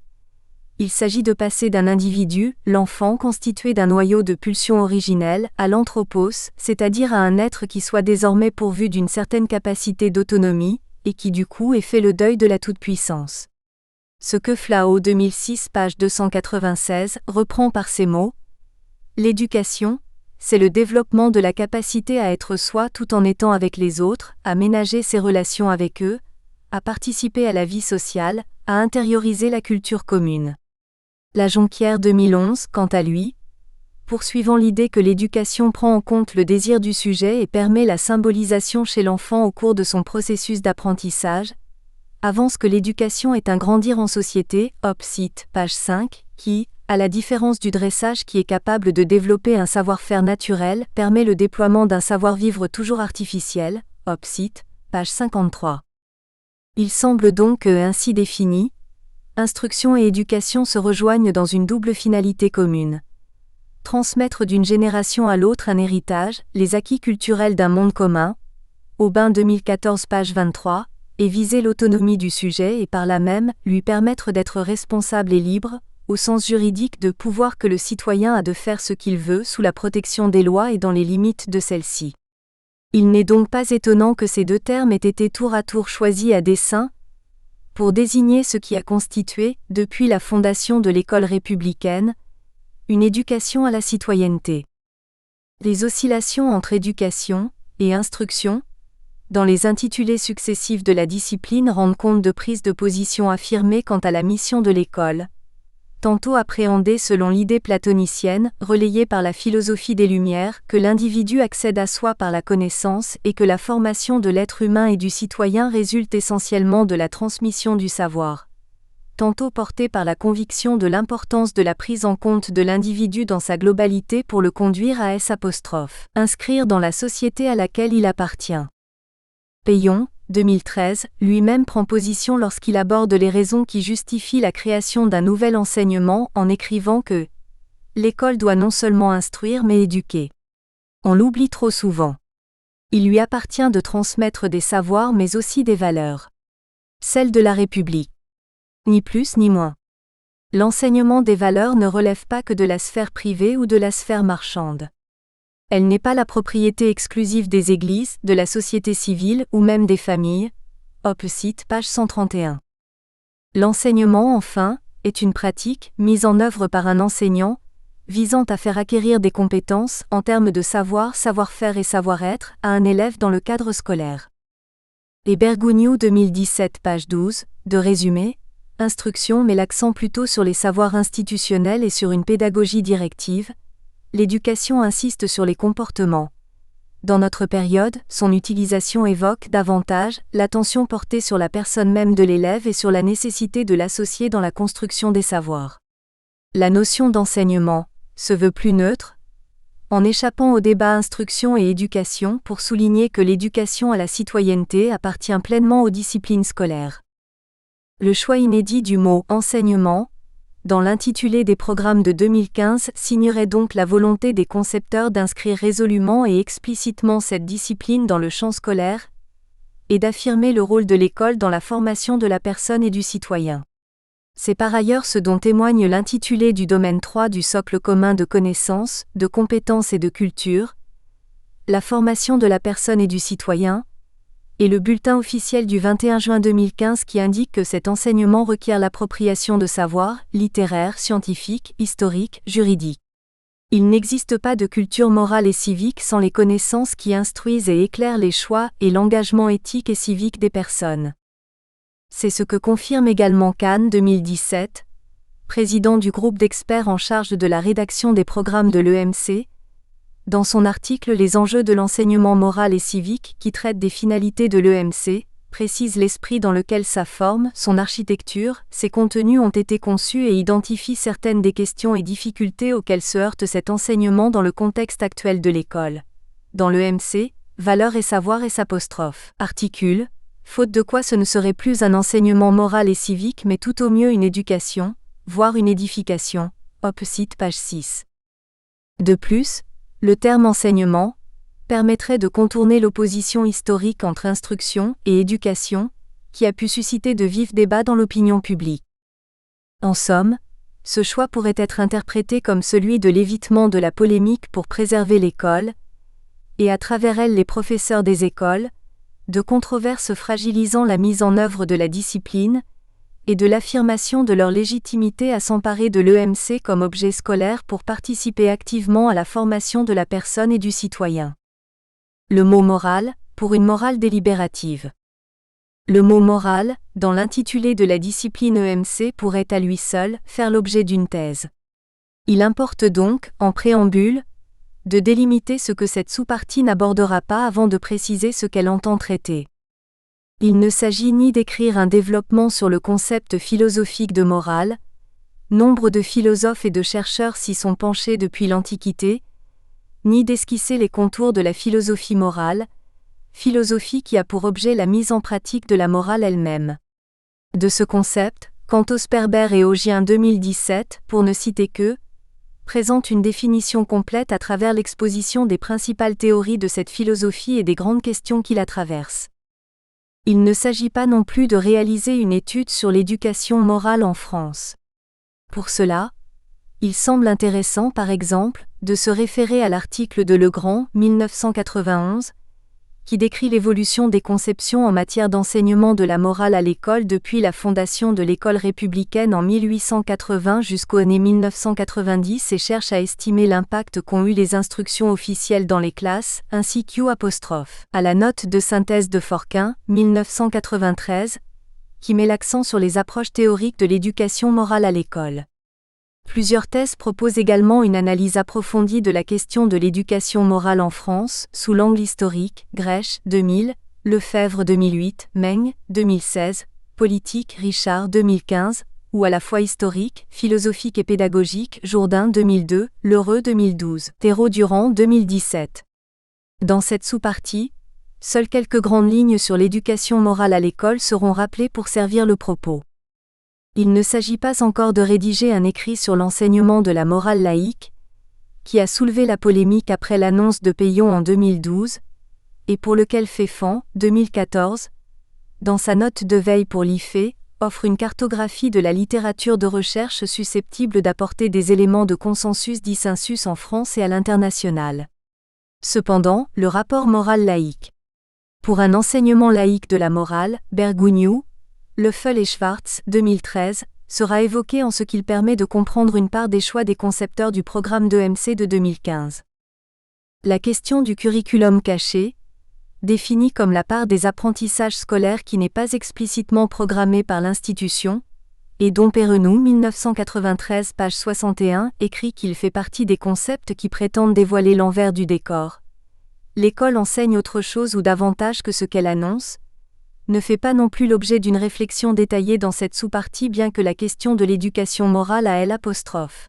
Il s'agit de passer d'un individu, l'enfant constitué d'un noyau de pulsions originelles, à l'anthropos, c'est-à-dire à un être qui soit désormais pourvu d'une certaine capacité d'autonomie, et qui du coup ait fait le deuil de la toute-puissance. Ce que Flao 2006 page 296 reprend par ces mots. L'éducation, c'est le développement de la capacité à être soi tout en étant avec les autres, à ménager ses relations avec eux, à participer à la vie sociale, à intérioriser la culture commune. La Jonquière 2011, quant à lui, poursuivant l'idée que l'éducation prend en compte le désir du sujet et permet la symbolisation chez l'enfant au cours de son processus d'apprentissage, avance que l'éducation est un grandir en société, Op-Cit, page 5, qui, à la différence du dressage qui est capable de développer un savoir-faire naturel, permet le déploiement d'un savoir-vivre toujours artificiel, Op-Cit, page 53. Il semble donc que, ainsi défini, instruction et éducation se rejoignent dans une double finalité commune. Transmettre d'une génération à l'autre un héritage, les acquis culturels d'un monde commun, Aubin 2014 page 23, et viser l'autonomie du sujet et par là même, lui permettre d'être responsable et libre, au sens juridique de pouvoir que le citoyen a de faire ce qu'il veut sous la protection des lois et dans les limites de celles-ci. Il n'est donc pas étonnant que ces deux termes aient été tour à tour choisis à dessein, pour désigner ce qui a constitué, depuis la fondation de l'école républicaine, une éducation à la citoyenneté. Les oscillations entre éducation et instruction, dans les intitulés successifs de la discipline rendent compte de prises de position affirmées quant à la mission de l'école, tantôt appréhendée selon l'idée platonicienne, relayée par la philosophie des Lumières, que l'individu accède à soi par la connaissance et que la formation de l'être humain et du citoyen résulte essentiellement de la transmission du savoir. Tantôt portée par la conviction de l'importance de la prise en compte de l'individu dans sa globalité pour le conduire à inscrire dans la société à laquelle il appartient. Payon, 2013, lui-même prend position lorsqu'il aborde les raisons qui justifient la création d'un nouvel enseignement en écrivant que l'école doit non seulement instruire mais éduquer. On l'oublie trop souvent. Il lui appartient de transmettre des savoirs mais aussi des valeurs. Celles de la République. Ni plus ni moins. L'enseignement des valeurs ne relève pas que de la sphère privée ou de la sphère marchande. Elle n'est pas la propriété exclusive des églises, de la société civile ou même des familles. Opposite, page 131. L'enseignement, enfin, est une pratique, mise en œuvre par un enseignant, visant à faire acquérir des compétences, en termes de savoir, savoir-faire et savoir-être, à un élève dans le cadre scolaire. Et Bergogneau 2017, page 12, de résumé, instruction met l'accent plutôt sur les savoirs institutionnels et sur une pédagogie directive. L'éducation insiste sur les comportements. Dans notre période, son utilisation évoque davantage l'attention portée sur la personne même de l'élève et sur la nécessité de l'associer dans la construction des savoirs. La notion d'enseignement se veut plus neutre, en échappant au débat instruction et éducation pour souligner que l'éducation à la citoyenneté appartient pleinement aux disciplines scolaires. Le choix inédit du mot « enseignement » dans l'intitulé des programmes de 2015 signerait donc la volonté des concepteurs d'inscrire résolument et explicitement cette discipline dans le champ scolaire et d'affirmer le rôle de l'école dans la formation de la personne et du citoyen. C'est par ailleurs ce dont témoigne l'intitulé du domaine 3 du socle commun de connaissances, de compétences et de culture, la formation de la personne et du citoyen, et le bulletin officiel du 21 juin 2015 qui indique que cet enseignement requiert l'appropriation de savoirs littéraires, scientifiques, historiques, juridiques. Il n'existe pas de culture morale et civique sans les connaissances qui instruisent et éclairent les choix et l'engagement éthique et civique des personnes. C'est ce que confirme également Kahn 2017, président du groupe d'experts en charge de la rédaction des programmes de l'EMC, dans son article Les enjeux de l'enseignement moral et civique qui traite des finalités de l'EMC, précise l'esprit dans lequel sa forme, son architecture, ses contenus ont été conçus et identifie certaines des questions et difficultés auxquelles se heurte cet enseignement dans le contexte actuel de l'école. Dans l'EMC, valeurs et savoir articule, faute de quoi ce ne serait plus un enseignement moral et civique mais tout au mieux une éducation, voire une édification. Opposite, page 6. De plus, le terme enseignement permettrait de contourner l'opposition historique entre instruction et éducation, qui a pu susciter de vifs débats dans l'opinion publique. En somme, ce choix pourrait être interprété comme celui de l'évitement de la polémique pour préserver l'école, et à travers elle les professeurs des écoles, de controverses fragilisant la mise en œuvre de la discipline, et de l'affirmation de leur légitimité à s'emparer de l'EMC comme objet scolaire pour participer activement à la formation de la personne et du citoyen. Le mot moral, pour une morale délibérative. Le mot moral, dans l'intitulé de la discipline EMC pourrait à lui seul faire l'objet d'une thèse. Il importe donc, en préambule, de délimiter ce que cette sous-partie n'abordera pas avant de préciser ce qu'elle entend traiter. Il ne s'agit ni d'écrire un développement sur le concept philosophique de morale, nombre de philosophes et de chercheurs s'y sont penchés depuis l'Antiquité, ni d'esquisser les contours de la philosophie morale, philosophie qui a pour objet la mise en pratique de la morale elle-même. De ce concept, Cantos Sperber et Augien 2017, pour ne citer que, présente une définition complète à travers l'exposition des principales théories de cette philosophie et des grandes questions qui la traversent. Il ne s'agit pas non plus de réaliser une étude sur l'éducation morale en France. Pour cela, il semble intéressant par exemple, de se référer à l'article de Legrand, 1991, qui décrit l'évolution des conceptions en matière d'enseignement de la morale à l'école depuis la fondation de l'école républicaine en 1880 jusqu'aux années 1990 et cherche à estimer l'impact qu'ont eu les instructions officielles dans les classes, ainsi qu'à la note de synthèse de Forquin, 1993, qui met l'accent sur les approches théoriques de l'éducation morale à l'école. Plusieurs thèses proposent également une analyse approfondie de la question de l'éducation morale en France, sous l'angle historique, Grech, 2000, Lefebvre 2008, Meng, 2016, Politique, Richard 2015, ou à la fois historique, philosophique et pédagogique, Jourdain 2002, Lheureux 2012, Thérault-Durand 2017. Dans cette sous-partie, seules quelques grandes lignes sur l'éducation morale à l'école seront rappelées pour servir le propos. Il ne s'agit pas encore de rédiger un écrit sur l'enseignement de la morale laïque, qui a soulevé la polémique après l'annonce de Peillon en 2012, et pour lequel Féfan, 2014, dans sa note de veille pour l'IFE, offre une cartographie de la littérature de recherche susceptible d'apporter des éléments de consensus dissensus en France et à l'international. Cependant, le rapport moral laïque. Pour un enseignement laïque de la morale, Bergogneau, Leffel et Schwartz, 2013, sera évoqué en ce qu'il permet de comprendre une part des choix des concepteurs du programme d'EMC de 2015. La question du curriculum caché, définie comme la part des apprentissages scolaires qui n'est pas explicitement programmée par l'institution, et dont Perrenoud 1993 page 61 écrit qu'il fait partie des concepts qui prétendent dévoiler l'envers du décor. L'école enseigne autre chose ou davantage que ce qu'elle annonce, ne fait pas non plus l'objet d'une réflexion détaillée dans cette sous-partie bien que la question de l'éducation morale à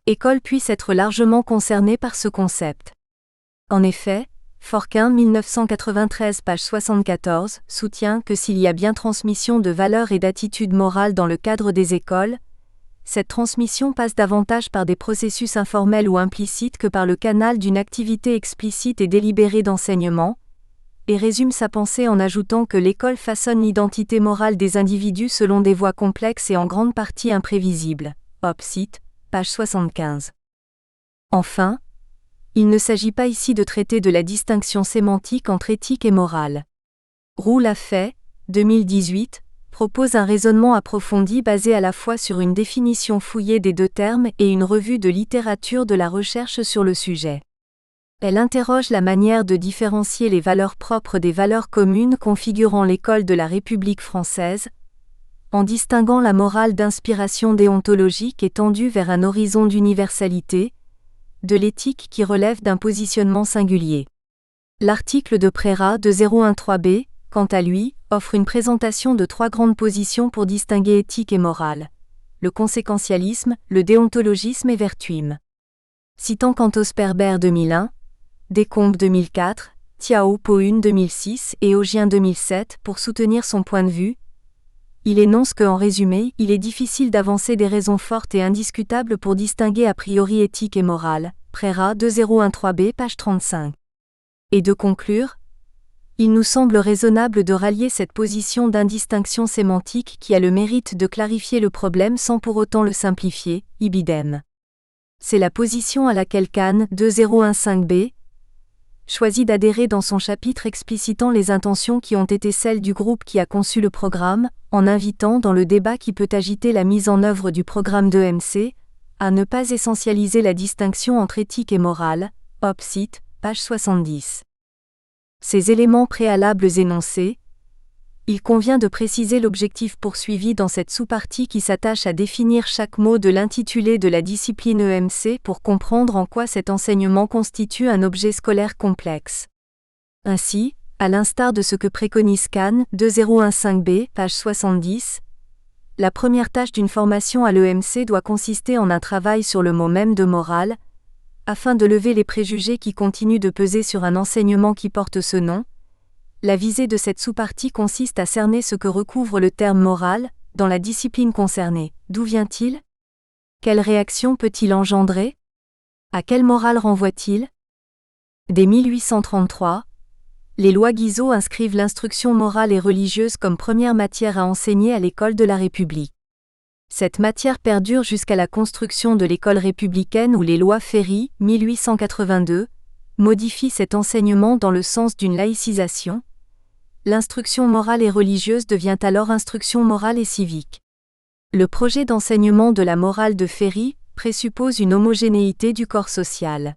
école puisse être largement concernée par ce concept. En effet, Forquin 1993 page 74 soutient que s'il y a bien transmission de valeurs et d'attitudes morales dans le cadre des écoles, cette transmission passe davantage par des processus informels ou implicites que par le canal d'une activité explicite et délibérée d'enseignement, et résume sa pensée en ajoutant que l'école façonne l'identité morale des individus selon des voies complexes et en grande partie imprévisibles. Opsit, page 75. Enfin, il ne s'agit pas ici de traiter de la distinction sémantique entre éthique et morale. Roux l'a fait, 2018, propose un raisonnement approfondi basé à la fois sur une définition fouillée des deux termes et une revue de littérature de la recherche sur le sujet. Elle interroge la manière de différencier les valeurs propres des valeurs communes configurant l'école de la République française, en distinguant la morale d'inspiration déontologique étendue vers un horizon d'universalité, de l'éthique qui relève d'un positionnement singulier. L'article de Préra 2013b, quant à lui, offre une présentation de trois grandes positions pour distinguer éthique et morale: le conséquentialisme, le déontologisme et vertuisme. Citant Cantos-Perber 2001, Descombes 2004, Tiao Poun 2006 et Augien 2007 pour soutenir son point de vue, il énonce que, en résumé, il est difficile d'avancer des raisons fortes et indiscutables pour distinguer a priori éthique et morale, Préra 2013b page 35. Et de conclure, il nous semble raisonnable de rallier cette position d'indistinction sémantique qui a le mérite de clarifier le problème sans pour autant le simplifier, ibidem. C'est la position à laquelle Kahn 2015b choisit d'adhérer dans son chapitre explicitant les intentions qui ont été celles du groupe qui a conçu le programme, en invitant dans le débat qui peut agiter la mise en œuvre du programme d'EMC, à ne pas essentialiser la distinction entre éthique et morale, Opsit, page 70. Ces éléments préalables énoncés, il convient de préciser l'objectif poursuivi dans cette sous-partie qui s'attache à définir chaque mot de l'intitulé de la discipline EMC pour comprendre en quoi cet enseignement constitue un objet scolaire complexe. Ainsi, à l'instar de ce que préconise Kahn 2015b, page 70, la première tâche d'une formation à l'EMC doit consister en un travail sur le mot même de morale, afin de lever les préjugés qui continuent de peser sur un enseignement qui porte ce nom. La visée de cette sous-partie consiste à cerner ce que recouvre le terme moral, dans la discipline concernée. D'où vient-il ? Quelle réaction peut-il engendrer ? À quelle morale renvoie-t-il ? Dès 1833, les lois Guizot inscrivent l'instruction morale et religieuse comme première matière à enseigner à l'école de la République. Cette matière perdure jusqu'à la construction de l'école républicaine où les lois Ferry, 1882, modifient cet enseignement dans le sens d'une laïcisation. L'instruction morale et religieuse devient alors instruction morale et civique. Le projet d'enseignement de la morale de Ferry présuppose une homogénéité du corps social.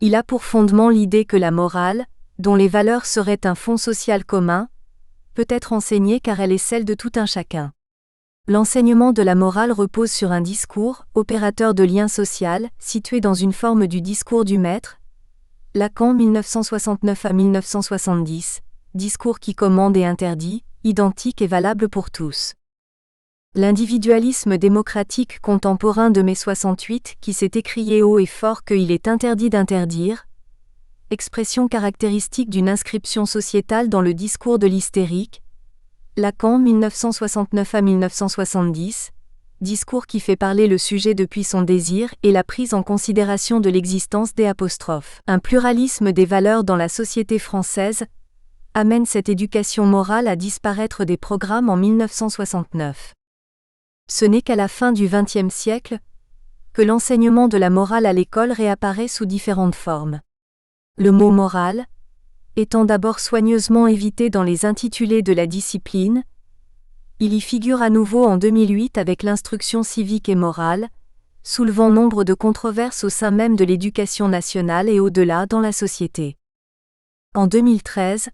Il a pour fondement l'idée que la morale, dont les valeurs seraient un fond social commun, peut être enseignée car elle est celle de tout un chacun. L'enseignement de la morale repose sur un discours, opérateur de lien social, situé dans une forme du discours du maître. Lacan 1969 à 1970, discours qui commande et interdit, identique et valable pour tous. L'individualisme démocratique contemporain de mai 68 qui s'est écrié haut et fort qu'il est interdit d'interdire, expression caractéristique d'une inscription sociétale dans le discours de l'hystérique. Lacan 1969 à 1970, discours qui fait parler le sujet depuis son désir et la prise en considération de l'existence des apostrophes. Un pluralisme des valeurs dans la société française amène cette éducation morale à disparaître des programmes en 1969. Ce n'est qu'à la fin du XXe siècle que l'enseignement de la morale à l'école réapparaît sous différentes formes. Le mot « morale » étant d'abord soigneusement évité dans les intitulés de la discipline, il y figure à nouveau en 2008 avec l'instruction civique et morale, soulevant nombre de controverses au sein même de l'éducation nationale et au-delà dans la société. En 2013,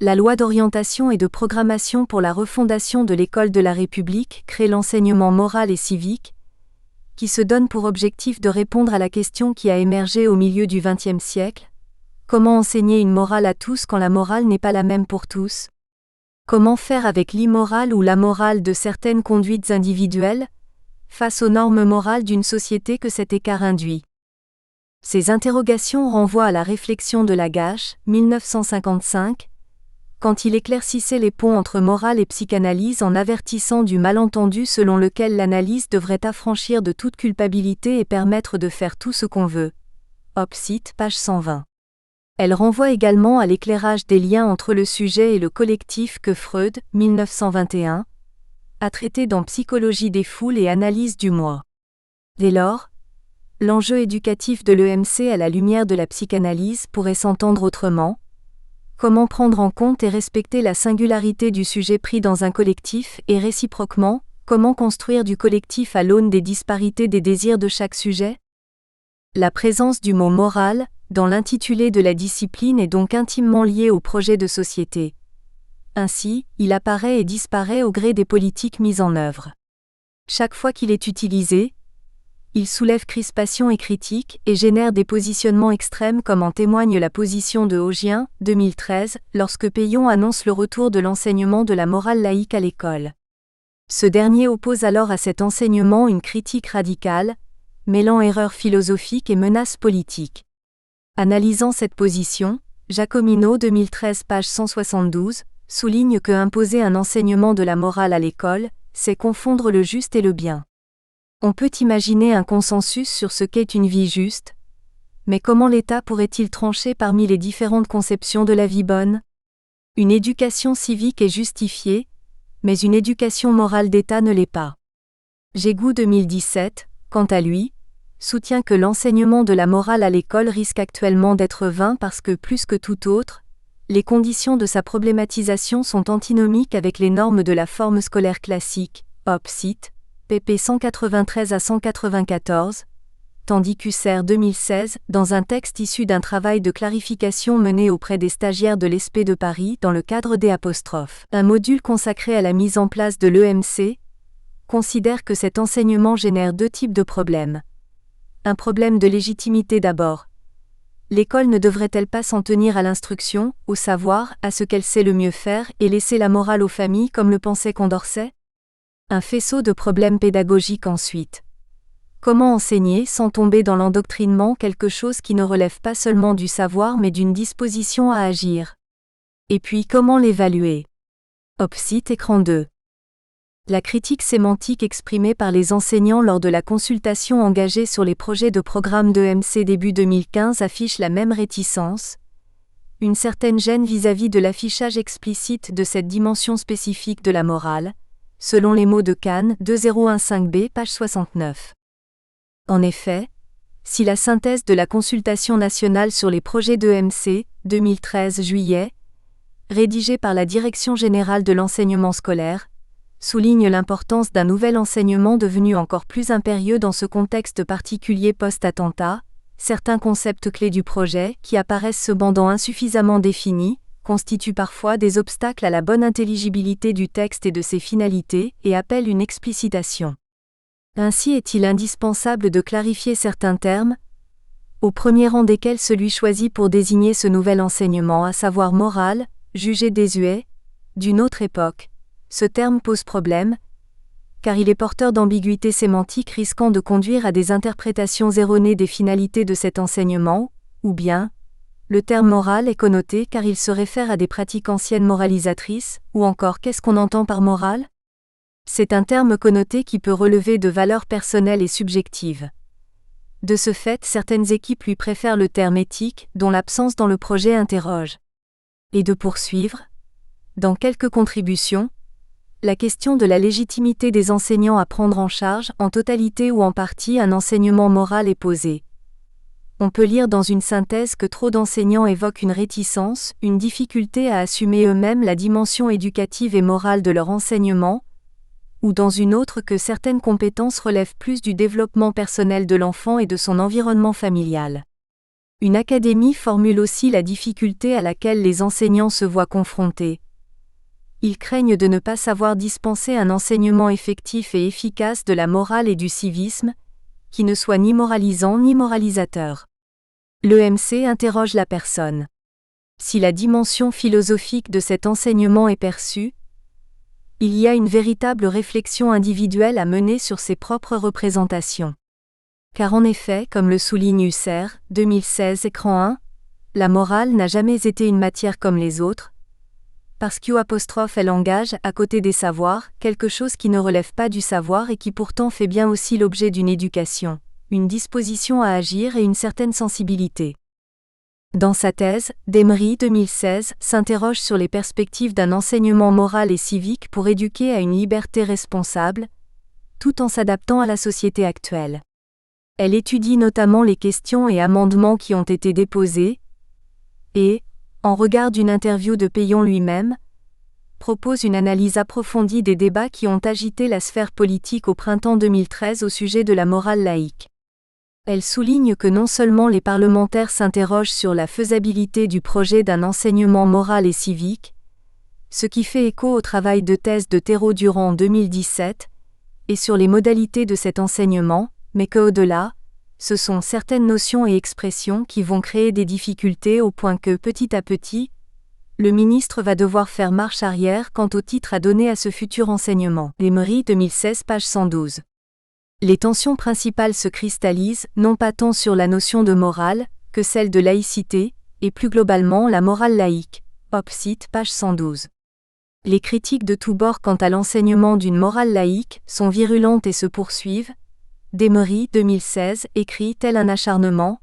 la loi d'orientation et de programmation pour la refondation de l'école de la République crée l'enseignement moral et civique, qui se donne pour objectif de répondre à la question qui a émergé au milieu du XXe siècle. Comment enseigner une morale à tous quand la morale n'est pas la même pour tous? Comment faire avec l'immorale ou l'amorale de certaines conduites individuelles, face aux normes morales d'une société que cet écart induit? Ces interrogations renvoient à la réflexion de Lagache, 1955, quand il éclaircissait les ponts entre morale et psychanalyse en avertissant du malentendu selon lequel l'analyse devrait affranchir de toute culpabilité et permettre de faire tout ce qu'on veut. Opsite, page 120. Elle renvoie également à l'éclairage des liens entre le sujet et le collectif que Freud, 1921, a traité dans Psychologie des foules et Analyse du moi. Dès lors, l'enjeu éducatif de l'EMC à la lumière de la psychanalyse pourrait s'entendre autrement. Comment prendre en compte et respecter la singularité du sujet pris dans un collectif et réciproquement, comment construire du collectif à l'aune des disparités des désirs de chaque sujet? La présence du mot « moral » dans l'intitulé de la discipline est donc intimement liée au projet de société. Ainsi, il apparaît et disparaît au gré des politiques mises en œuvre. Chaque fois qu'il est utilisé, il soulève crispation et critique et génère des positionnements extrêmes comme en témoigne la position de Augien, 2013, lorsque Payon annonce le retour de l'enseignement de la morale laïque à l'école. Ce dernier oppose alors à cet enseignement une critique radicale, mêlant erreur philosophique et menace politique. Analysant cette position, Jacomino 2013 page 172, souligne que imposer un enseignement de la morale à l'école, c'est confondre le juste et le bien. On peut imaginer un consensus sur ce qu'est une vie juste, mais comment l'État pourrait-il trancher parmi les différentes conceptions de la vie bonne? Une éducation civique est justifiée, mais une éducation morale d'État ne l'est pas. Jégou 2017, quant à lui, soutient que l'enseignement de la morale à l'école risque actuellement d'être vain parce que, plus que tout autre, les conditions de sa problématisation sont antinomiques avec les normes de la forme scolaire classique, Opsite, pp 193 à 194, tandis qu'Husserl 2016, dans un texte issu d'un travail de clarification mené auprès des stagiaires de l'ESP de Paris dans le cadre des apostrophes, un module consacré à la mise en place de l'EMC, considère que cet enseignement génère deux types de problèmes. Un problème de légitimité d'abord. L'école ne devrait-elle pas s'en tenir à l'instruction, au savoir, à ce qu'elle sait le mieux faire et laisser la morale aux familles comme le pensait Condorcet? Un faisceau de problèmes pédagogiques ensuite. Comment enseigner sans tomber dans l'endoctrinement quelque chose qui ne relève pas seulement du savoir mais d'une disposition à agir? Et puis comment l'évaluer? Opsite écran 2. La critique sémantique exprimée par les enseignants lors de la consultation engagée sur les projets de programme d'EMC début 2015 affiche la même réticence, une certaine gêne vis-à-vis de l'affichage explicite de cette dimension spécifique de la morale, selon les mots de Kahn, 2015b, page 69. En effet, si la synthèse de la consultation nationale sur les projets d'EMC, 2013 juillet, rédigée par la Direction générale de l'enseignement scolaire, souligne l'importance d'un nouvel enseignement devenu encore plus impérieux dans ce contexte particulier post-attentat, certains concepts clés du projet, qui apparaissent cependant insuffisamment définis, constituent parfois des obstacles à la bonne intelligibilité du texte et de ses finalités, et appellent une explicitation. Ainsi est-il indispensable de clarifier certains termes, au premier rang desquels celui choisi pour désigner ce nouvel enseignement, à savoir moral, jugé désuet, d'une autre époque. Ce terme pose problème, car il est porteur d'ambiguïté sémantique risquant de conduire à des interprétations erronées des finalités de cet enseignement, ou bien, le terme moral est connoté car il se réfère à des pratiques anciennes moralisatrices, ou encore qu'est-ce qu'on entend par morale ? C'est un terme connoté qui peut relever de valeurs personnelles et subjectives. De ce fait, certaines équipes lui préfèrent le terme éthique, dont l'absence dans le projet interroge. Et de poursuivre, dans quelques contributions, la question de la légitimité des enseignants à prendre en charge, en totalité ou en partie, un enseignement moral est posée. On peut lire dans une synthèse que trop d'enseignants évoquent une réticence, une difficulté à assumer eux-mêmes la dimension éducative et morale de leur enseignement, ou dans une autre que certaines compétences relèvent plus du développement personnel de l'enfant et de son environnement familial. Une académie formule aussi la difficulté à laquelle les enseignants se voient confrontés. Ils craignent de ne pas savoir dispenser un enseignement effectif et efficace de la morale et du civisme, qui ne soit ni moralisant ni moralisateur. L'EMC interroge la personne. Si la dimension philosophique de cet enseignement est perçue, il y a une véritable réflexion individuelle à mener sur ses propres représentations. Car en effet, comme le souligne Husserl, 2016 écran 1, la morale n'a jamais été une matière comme les autres, parce qu'elle engage, à côté des savoirs, quelque chose qui ne relève pas du savoir et qui pourtant fait bien aussi l'objet d'une éducation, une disposition à agir et une certaine sensibilité. Dans sa thèse, Demery 2016 s'interroge sur les perspectives d'un enseignement moral et civique pour éduquer à une liberté responsable, tout en s'adaptant à la société actuelle. Elle étudie notamment les questions et amendements qui ont été déposés, et, en regard d'une interview de Payon lui-même, propose une analyse approfondie des débats qui ont agité la sphère politique au printemps 2013 au sujet de la morale laïque. Elle souligne que non seulement les parlementaires s'interrogent sur la faisabilité du projet d'un enseignement moral et civique, ce qui fait écho au travail de thèse de Thérault-Durand en 2017, et sur les modalités de cet enseignement, mais qu'au-delà, ce sont certaines notions et expressions qui vont créer des difficultés au point que, petit à petit, le ministre va devoir faire marche arrière quant au titre à donner à ce futur enseignement. Demery 2016 page 112. Les tensions principales se cristallisent, non pas tant sur la notion de morale, que celle de laïcité, et plus globalement la morale laïque. Opsite, page 112. Les critiques de tous bords quant à l'enseignement d'une morale laïque sont virulentes et se poursuivent. Demery 2016 écrit tel un acharnement,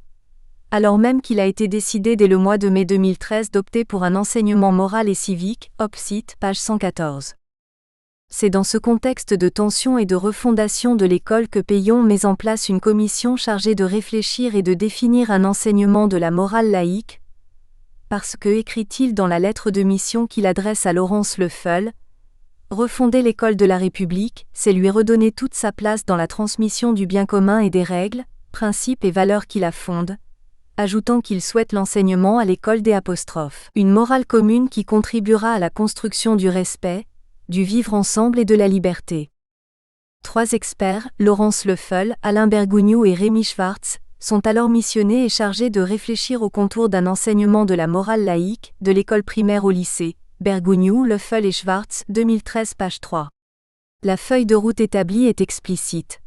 alors même qu'il a été décidé dès le mois de mai 2013 d'opter pour un enseignement moral et civique. Opsite, page 114. C'est dans ce contexte de tension et de refondation de l'école que Payon met en place une commission chargée de réfléchir et de définir un enseignement de la morale laïque, parce que, écrit-il dans la lettre de mission qu'il adresse à Laurence Le Feul, refonder l'école de la République, c'est lui redonner toute sa place dans la transmission du bien commun et des règles, principes et valeurs qui la fondent, ajoutant qu'il souhaite l'enseignement à l'école des apostrophes. Une morale commune qui contribuera à la construction du respect, du vivre ensemble et de la liberté. 3 experts, Laurence Le Feul, Alain Bergougnoux et Rémi Schwartz, sont alors missionnés et chargés de réfléchir aux contours d'un enseignement de la morale laïque, de l'école primaire au lycée. Bergougnoux, Le Feul et Schwartz, 2013 page 3. La feuille de route établie est explicite.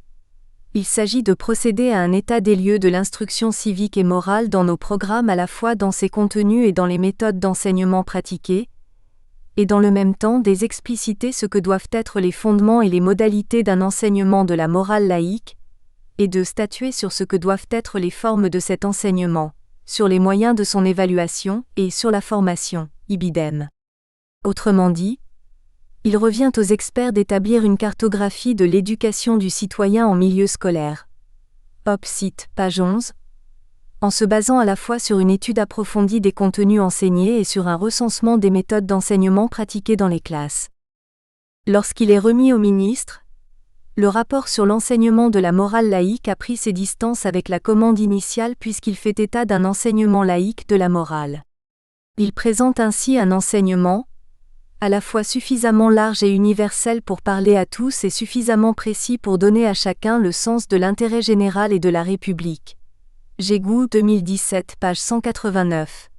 Il s'agit de procéder à un état des lieux de l'instruction civique et morale dans nos programmes à la fois dans ses contenus et dans les méthodes d'enseignement pratiquées, et dans le même temps d'expliciter ce que doivent être les fondements et les modalités d'un enseignement de la morale laïque, et de statuer sur ce que doivent être les formes de cet enseignement, sur les moyens de son évaluation et sur la formation, ibidem. Autrement dit, il revient aux experts d'établir une cartographie de l'éducation du citoyen en milieu scolaire. Opsite, page 11. En se basant à la fois sur une étude approfondie des contenus enseignés et sur un recensement des méthodes d'enseignement pratiquées dans les classes. Lorsqu'il est remis au ministre, le rapport sur l'enseignement de la morale laïque a pris ses distances avec la commande initiale puisqu'il fait état d'un enseignement laïque de la morale. Il présente ainsi un enseignement, à la fois suffisamment large et universel pour parler à tous et suffisamment précis pour donner à chacun le sens de l'intérêt général et de la République. Gégou 2017, page 189.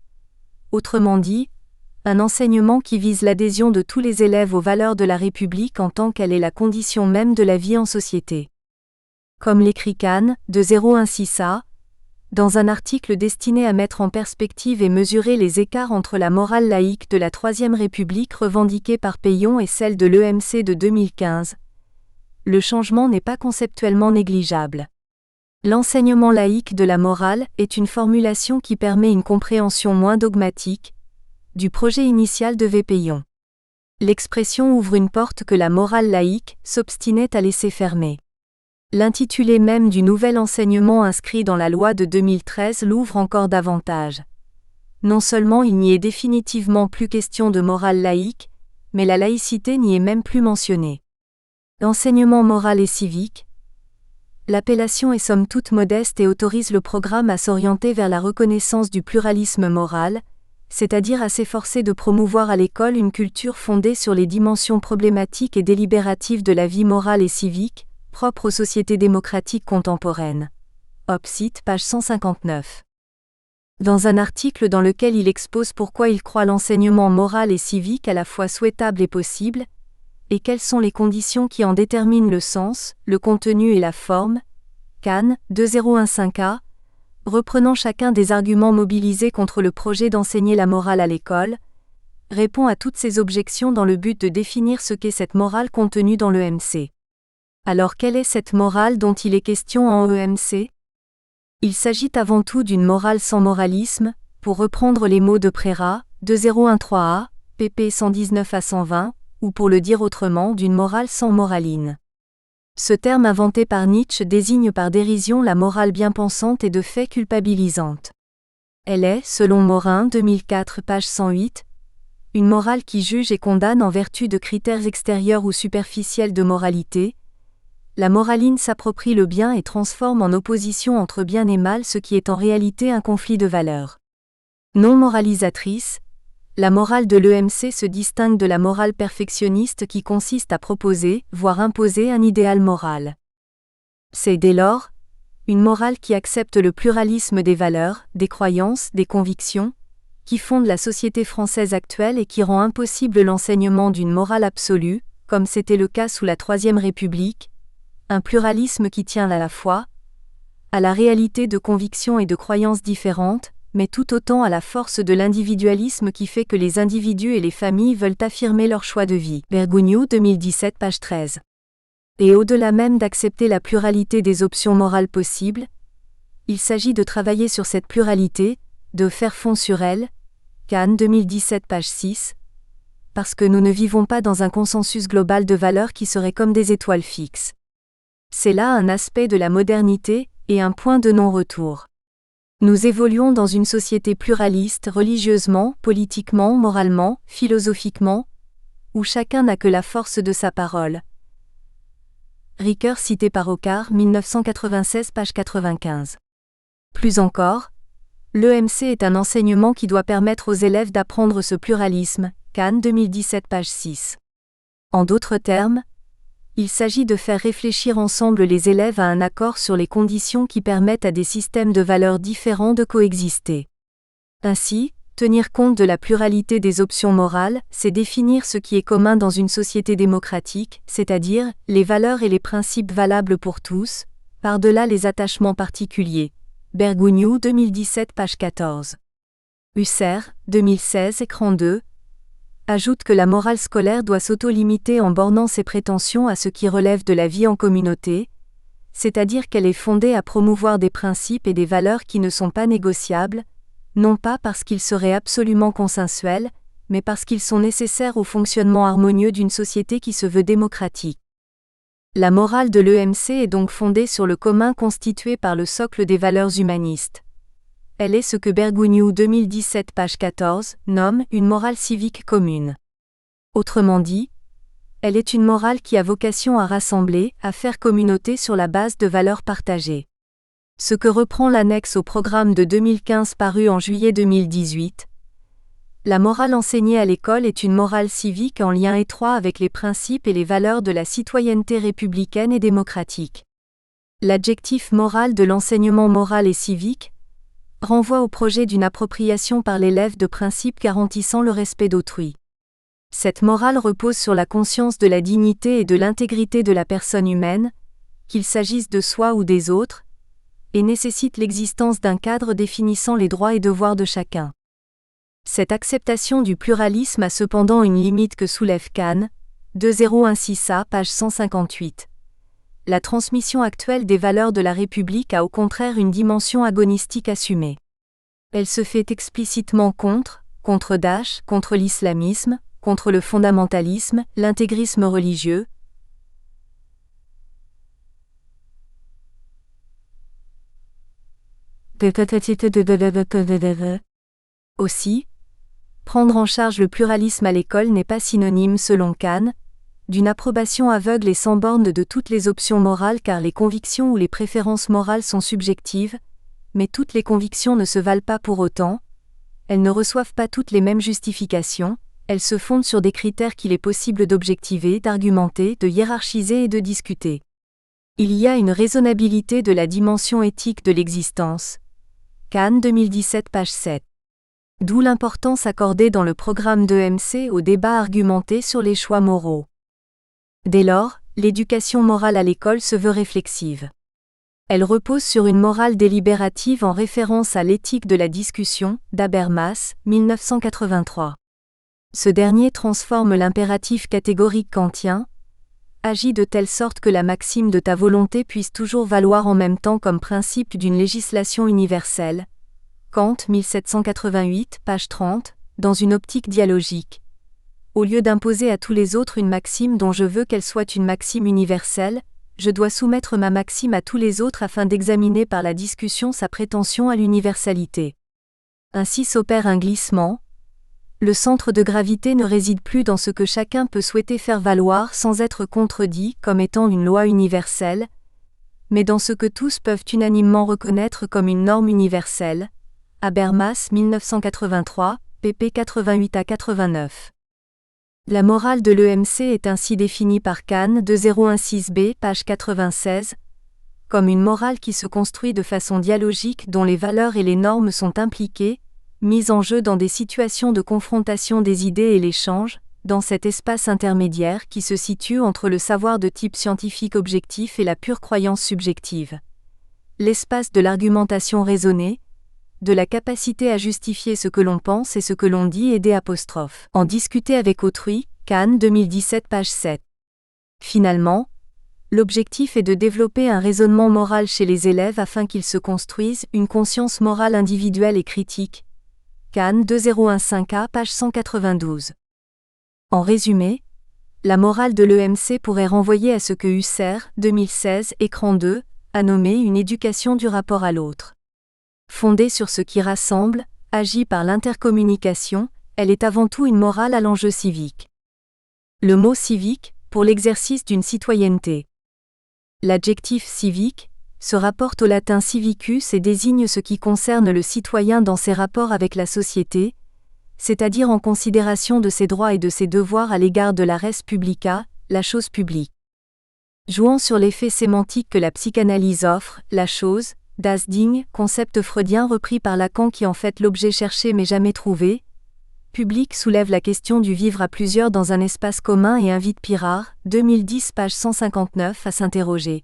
Autrement dit, un enseignement qui vise l'adhésion de tous les élèves aux valeurs de la République en tant qu'elle est la condition même de la vie en société. Comme l'écrit Kahn, de 016a, dans un article destiné à mettre en perspective et mesurer les écarts entre la morale laïque de la Troisième République revendiquée par Peillon et celle de l'EMC de 2015. Le changement n'est pas conceptuellement négligeable. L'enseignement laïque de la morale est une formulation qui permet une compréhension moins dogmatique du projet initial de V. Peillon. L'expression ouvre une porte que la morale laïque s'obstinait à laisser fermer. L'intitulé même du nouvel enseignement inscrit dans la loi de 2013 l'ouvre encore davantage. Non seulement il n'y est définitivement plus question de morale laïque, mais la laïcité n'y est même plus mentionnée. Enseignement moral et civique. L'appellation est somme toute modeste et autorise le programme à s'orienter vers la reconnaissance du pluralisme moral, c'est-à-dire à s'efforcer de promouvoir à l'école une culture fondée sur les dimensions problématiques et délibératives de la vie morale et civique, propre aux sociétés démocratiques contemporaines. Opsite, page 159. Dans un article dans lequel il expose pourquoi il croit l'enseignement moral et civique à la fois souhaitable et possible, et quelles sont les conditions qui en déterminent le sens, le contenu et la forme, Kahn, 2015a, reprenant chacun des arguments mobilisés contre le projet d'enseigner la morale à l'école, répond à toutes ces objections dans le but de définir ce qu'est cette morale contenue dans l'EMC. Alors quelle est cette morale dont il est question en EMC ? Il s'agit avant tout d'une morale sans moralisme, pour reprendre les mots de Préra, 2013a, pp 119 à 120, ou pour le dire autrement d'une morale sans moraline. Ce terme inventé par Nietzsche désigne par dérision la morale bien-pensante et de fait culpabilisante. Elle est, selon Morin 2004 page 108, une morale qui juge et condamne en vertu de critères extérieurs ou superficiels de moralité. La moraline s'approprie le bien et transforme en opposition entre bien et mal ce qui est en réalité un conflit de valeurs. Non moralisatrice, la morale de l'EMC se distingue de la morale perfectionniste qui consiste à proposer, voire imposer un idéal moral. C'est dès lors une morale qui accepte le pluralisme des valeurs, des croyances, des convictions, qui fonde la société française actuelle et qui rend impossible l'enseignement d'une morale absolue, comme c'était le cas sous la Troisième République, un pluralisme qui tient à la fois à la réalité de convictions et de croyances différentes, mais tout autant à la force de l'individualisme qui fait que les individus et les familles veulent affirmer leur choix de vie. Bergogneau 2017 page 13. Et au-delà même d'accepter la pluralité des options morales possibles, il s'agit de travailler sur cette pluralité, de faire fond sur elle, Kahn 2017 page 6, parce que nous ne vivons pas dans un consensus global de valeurs qui seraient comme des étoiles fixes. C'est là un aspect de la modernité, et un point de non-retour. Nous évoluons dans une société pluraliste religieusement, politiquement, moralement, philosophiquement, où chacun n'a que la force de sa parole. Ricoeur cité par Ocar, 1996 page 95. Plus encore, l'EMC est un enseignement qui doit permettre aux élèves d'apprendre ce pluralisme, Kahn 2017 page 6. En d'autres termes, il s'agit de faire réfléchir ensemble les élèves à un accord sur les conditions qui permettent à des systèmes de valeurs différents de coexister. Ainsi, tenir compte de la pluralité des options morales, c'est définir ce qui est commun dans une société démocratique, c'est-à-dire les valeurs et les principes valables pour tous, par-delà les attachements particuliers. Bergogneau 2017 page 14. Husserl, 2016 écran 2, ajoute que la morale scolaire doit s'auto-limiter en bornant ses prétentions à ce qui relève de la vie en communauté, c'est-à-dire qu'elle est fondée à promouvoir des principes et des valeurs qui ne sont pas négociables, non pas parce qu'ils seraient absolument consensuels, mais parce qu'ils sont nécessaires au fonctionnement harmonieux d'une société qui se veut démocratique. La morale de l'EMC est donc fondée sur le commun constitué par le socle des valeurs humanistes. Elle est ce que Bergogneau 2017 page 14 nomme une morale civique commune. Autrement dit, elle est une morale qui a vocation à rassembler, à faire communauté sur la base de valeurs partagées. Ce que reprend l'annexe au programme de 2015 paru en juillet 2018. La morale enseignée à l'école est une morale civique en lien étroit avec les principes et les valeurs de la citoyenneté républicaine et démocratique. L'adjectif moral de l'enseignement moral et civique renvoie au projet d'une appropriation par l'élève de principes garantissant le respect d'autrui. Cette morale repose sur la conscience de la dignité et de l'intégrité de la personne humaine, qu'il s'agisse de soi ou des autres, et nécessite l'existence d'un cadre définissant les droits et devoirs de chacun. Cette acceptation du pluralisme a cependant une limite que soulève Kahn, 2016a, page 158. La transmission actuelle des valeurs de la République a au contraire une dimension agonistique assumée. Elle se fait explicitement contre Daesh, contre l'islamisme, contre le fondamentalisme, l'intégrisme religieux. Aussi, prendre en charge le pluralisme à l'école n'est pas synonyme, selon Kahn, d'une approbation aveugle et sans borne de toutes les options morales, car les convictions ou les préférences morales sont subjectives, mais toutes les convictions ne se valent pas pour autant, elles ne reçoivent pas toutes les mêmes justifications, elles se fondent sur des critères qu'il est possible d'objectiver, d'argumenter, de hiérarchiser et de discuter. Il y a une raisonnabilité de la dimension éthique de l'existence. Kahn 2017, page 7. D'où l'importance accordée dans le programme d'EMC au débat argumenté sur les choix moraux. Dès lors, l'éducation morale à l'école se veut réflexive. Elle repose sur une morale délibérative en référence à l'éthique de la discussion, d'Habermas, 1983. Ce dernier transforme l'impératif catégorique kantien, agit de telle sorte que la maxime de ta volonté puisse toujours valoir en même temps comme principe d'une législation universelle. Kant, 1788, page 30, dans une optique dialogique. Au lieu d'imposer à tous les autres une maxime dont je veux qu'elle soit une maxime universelle, je dois soumettre ma maxime à tous les autres afin d'examiner par la discussion sa prétention à l'universalité. Ainsi s'opère un glissement. Le centre de gravité ne réside plus dans ce que chacun peut souhaiter faire valoir sans être contredit comme étant une loi universelle, mais dans ce que tous peuvent unanimement reconnaître comme une norme universelle. Habermas, 1983, pp 88 à 89. La morale de l'EMC est ainsi définie par Kahn, 2016b, page 96, comme une morale qui se construit de façon dialogique dont les valeurs et les normes sont impliquées, mises en jeu dans des situations de confrontation des idées et l'échange, dans cet espace intermédiaire qui se situe entre le savoir de type scientifique objectif et la pure croyance subjective. L'espace de l'argumentation raisonnée, de la capacité à justifier ce que l'on pense et ce que l'on dit et en discuter avec autrui, Kahn 2017 page 7. Finalement, l'objectif est de développer un raisonnement moral chez les élèves afin qu'ils se construisent une conscience morale individuelle et critique. Kahn 2015a page 192. En résumé, la morale de l'EMC pourrait renvoyer à ce que Husserl, 2016, écran 2, a nommé une éducation du rapport à l'autre. Fondée sur ce qui rassemble, agit par l'intercommunication, elle est avant tout une morale à l'enjeu civique. Le mot civique, pour l'exercice d'une citoyenneté. L'adjectif civique se rapporte au latin civicus et désigne ce qui concerne le citoyen dans ses rapports avec la société, c'est-à-dire en considération de ses droits et de ses devoirs à l'égard de la res publica, la chose publique. Jouant sur l'effet sémantique que la psychanalyse offre, la chose, das Ding, concept freudien repris par Lacan qui en fait l'objet cherché mais jamais trouvé, public soulève la question du vivre à plusieurs dans un espace commun et invite Pirard, 2010 page 159 à s'interroger.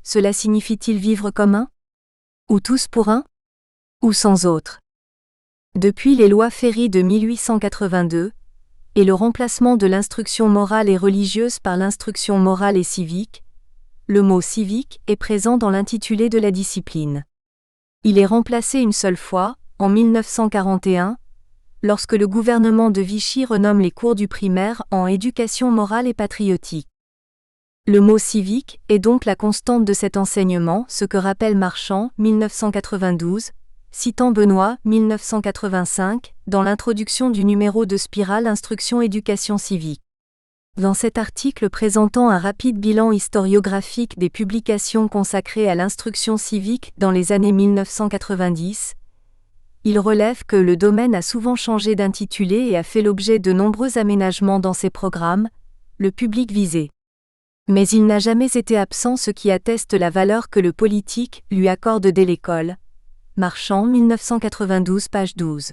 Cela signifie-t-il vivre comme un ? Ou tous pour un ? Ou sans autre ? Depuis les lois Ferry de 1882, et le remplacement de l'instruction morale et religieuse par l'instruction morale et civique, le mot civique est présent dans l'intitulé de la discipline. Il est remplacé une seule fois, en 1941, lorsque le gouvernement de Vichy renomme les cours du primaire en éducation morale et patriotique. Le mot civique est donc la constante de cet enseignement, ce que rappelle Marchand, 1992, citant Benoît, 1985, dans l'introduction du numéro de Spirale Instruction-Éducation civique. Dans cet article présentant un rapide bilan historiographique des publications consacrées à l'instruction civique dans les années 1990, Il relève que le domaine a souvent changé d'intitulé et a fait l'objet de nombreux aménagements dans ses programmes, le public visé. Mais il n'a jamais été absent, ce qui atteste la valeur que le politique lui accorde dès l'école. Marchand, 1992, page 12.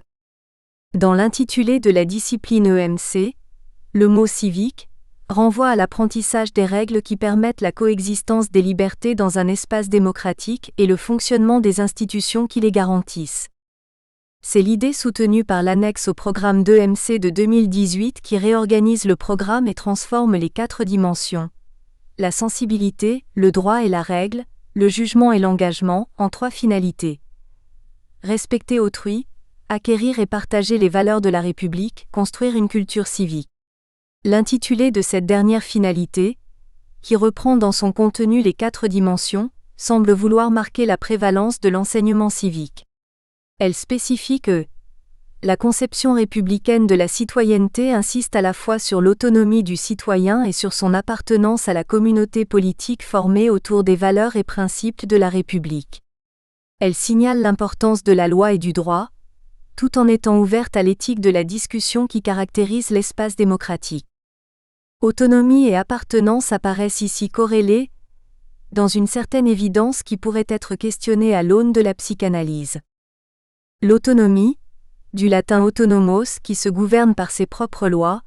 Dans l'intitulé de la discipline EMC, le mot civique renvoie à l'apprentissage des règles qui permettent la coexistence des libertés dans un espace démocratique et le fonctionnement des institutions qui les garantissent. C'est l'idée soutenue par l'annexe au programme d'EMC de 2018 qui réorganise le programme et transforme les 4 dimensions: la sensibilité, le droit et la règle, le jugement et l'engagement, en 3 finalités. Respecter autrui, acquérir et partager les valeurs de la République, construire une culture civique. L'intitulé de cette dernière finalité, qui reprend dans son contenu les 4 dimensions, semble vouloir marquer la prévalence de l'enseignement civique. Elle spécifie que la conception républicaine de la citoyenneté insiste à la fois sur l'autonomie du citoyen et sur son appartenance à la communauté politique formée autour des valeurs et principes de la République. Elle signale l'importance de la loi et du droit, tout en étant ouverte à l'éthique de la discussion qui caractérise l'espace démocratique. Autonomie et appartenance apparaissent ici corrélées, dans une certaine évidence qui pourrait être questionnée à l'aune de la psychanalyse. L'autonomie, du latin autonomos qui se gouverne par ses propres lois,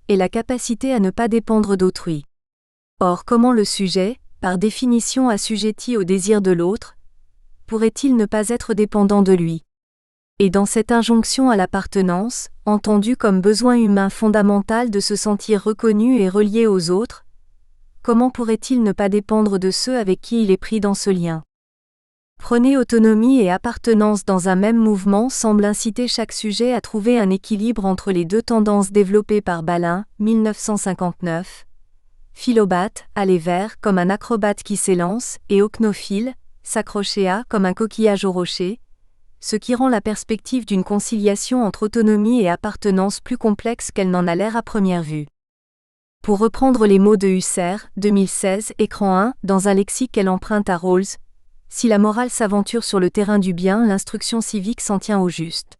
est la capacité à ne pas dépendre d'autrui. Or, comment le sujet, par définition assujetti au désir de l'autre, pourrait-il ne pas être dépendant de lui ? Et dans cette injonction à l'appartenance, entendue comme besoin humain fondamental de se sentir reconnu et relié aux autres, comment pourrait-il ne pas dépendre de ceux avec qui il est pris dans ce lien ? Prôner autonomie et appartenance dans un même mouvement semble inciter chaque sujet à trouver un équilibre entre les 2 tendances développées par Balin, 1959. Philobate, aller vers, comme un acrobate qui s'élance, et ocnophile, s'accrocher à, comme un coquillage au rocher, ce qui rend la perspective d'une conciliation entre autonomie et appartenance plus complexe qu'elle n'en a l'air à première vue. Pour reprendre les mots de Husserl, 2016, écran 1, dans un lexique qu'elle emprunte à Rawls, si la morale s'aventure sur le terrain du bien, l'instruction civique s'en tient au juste.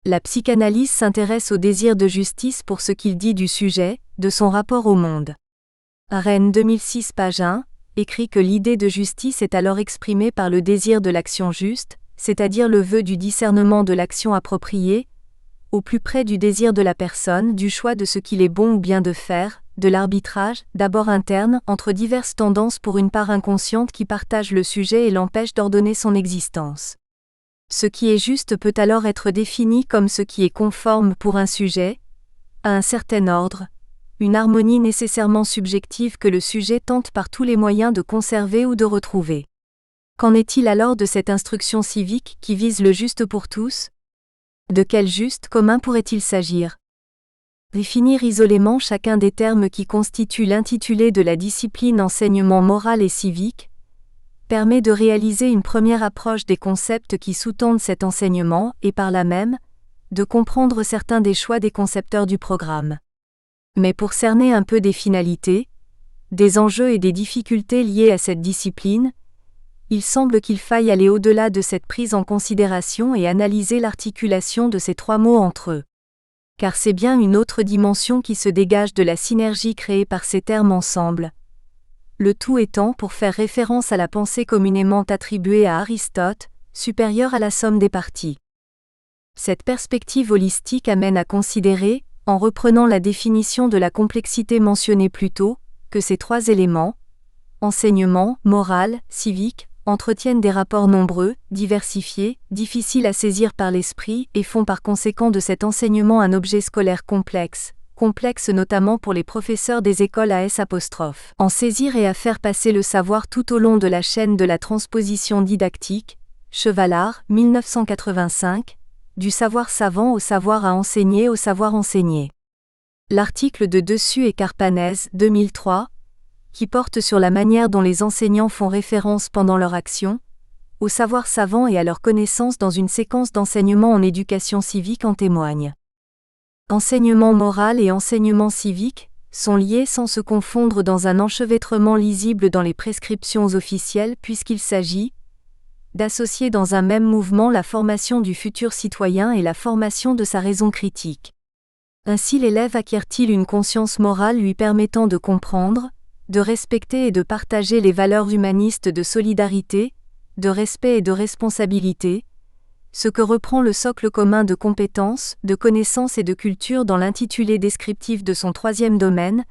La psychanalyse s'intéresse au désir de justice pour ce qu'il dit du sujet, de son rapport au monde. Rennes 2006, page 1, écrit que l'idée de justice est alors exprimée par le désir de l'action juste, c'est-à-dire le vœu du discernement de l'action appropriée, au plus près du désir de la personne, du choix de ce qu'il est bon ou bien de faire, de l'arbitrage, d'abord interne, entre diverses tendances pour une part inconsciente qui partage le sujet et l'empêche d'ordonner son existence. Ce qui est juste peut alors être défini comme ce qui est conforme pour un sujet, à un certain ordre, une harmonie nécessairement subjective que le sujet tente par tous les moyens de conserver ou de retrouver. Qu'en est-il alors de cette instruction civique qui vise le juste pour tous ? De quel juste commun pourrait-il s'agir ? Définir isolément chacun des termes qui constituent l'intitulé de la discipline enseignement moral et civique permet de réaliser une première approche des concepts qui sous-tendent cet enseignement et par là même, de comprendre certains des choix des concepteurs du programme. Mais pour cerner un peu des finalités, des enjeux et des difficultés liées à cette discipline, il semble qu'il faille aller au-delà de cette prise en considération et analyser l'articulation de ces 3 mots entre eux. Car c'est bien une autre dimension qui se dégage de la synergie créée par ces termes ensemble. Le tout étant pour faire référence à la pensée communément attribuée à Aristote, supérieure à la somme des parties. Cette perspective holistique amène à considérer, en reprenant la définition de la complexité mentionnée plus tôt, que ces 3 éléments, enseignement, moral, civique, entretiennent des rapports nombreux, diversifiés, difficiles à saisir par l'esprit et font par conséquent de cet enseignement un objet scolaire complexe notamment pour les professeurs des écoles à S'. En saisir et à faire passer le savoir tout au long de la chaîne de la transposition didactique, Chevallard, 1985, du savoir savant au savoir à enseigner au savoir enseigné. L'article de Dessus et Carpanez, 2003, qui porte sur la manière dont les enseignants font référence pendant leur action, au savoir savant et à leur connaissance dans une séquence d'enseignement en éducation civique en témoigne. Enseignement moral et enseignement civique sont liés sans se confondre dans un enchevêtrement lisible dans les prescriptions officielles puisqu'il s'agit, d'associer dans un même mouvement la formation du futur citoyen et la formation de sa raison critique. Ainsi l'élève acquiert-il une conscience morale lui permettant de comprendre, de respecter et de partager les valeurs humanistes de solidarité, de respect et de responsabilité, ce que reprend le socle commun de compétences, de connaissances et de culture dans l'intitulé descriptif de son troisième domaine,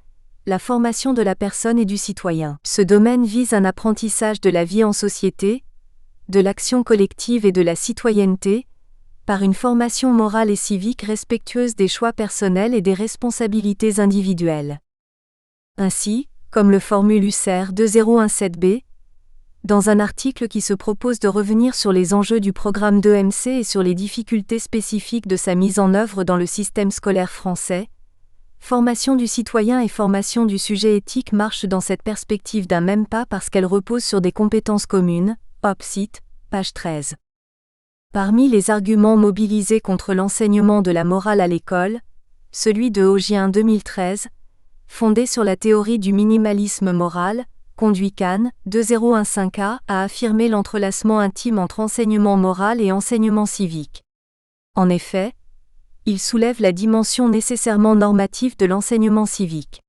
la formation de la personne et du citoyen. Ce domaine vise un apprentissage de la vie en société, de l'action collective et de la citoyenneté, par une formation morale et civique respectueuse des choix personnels et des responsabilités individuelles. Ainsi, comme le formule USER 2017b, dans un article qui se propose de revenir sur les enjeux du programme d'EMC et sur les difficultés spécifiques de sa mise en œuvre dans le système scolaire français, formation du citoyen et formation du sujet éthique marchent dans cette perspective d'un même pas parce qu'elles reposent sur des compétences communes, Opsite, page 13. Parmi les arguments mobilisés contre l'enseignement de la morale à l'école, celui de Augien 2013, fondé sur la théorie du minimalisme moral, conduit Kahn, 2015a, à affirmer l'entrelacement intime entre enseignement moral et enseignement civique. En effet, il soulève la dimension nécessairement normative de l'enseignement civique.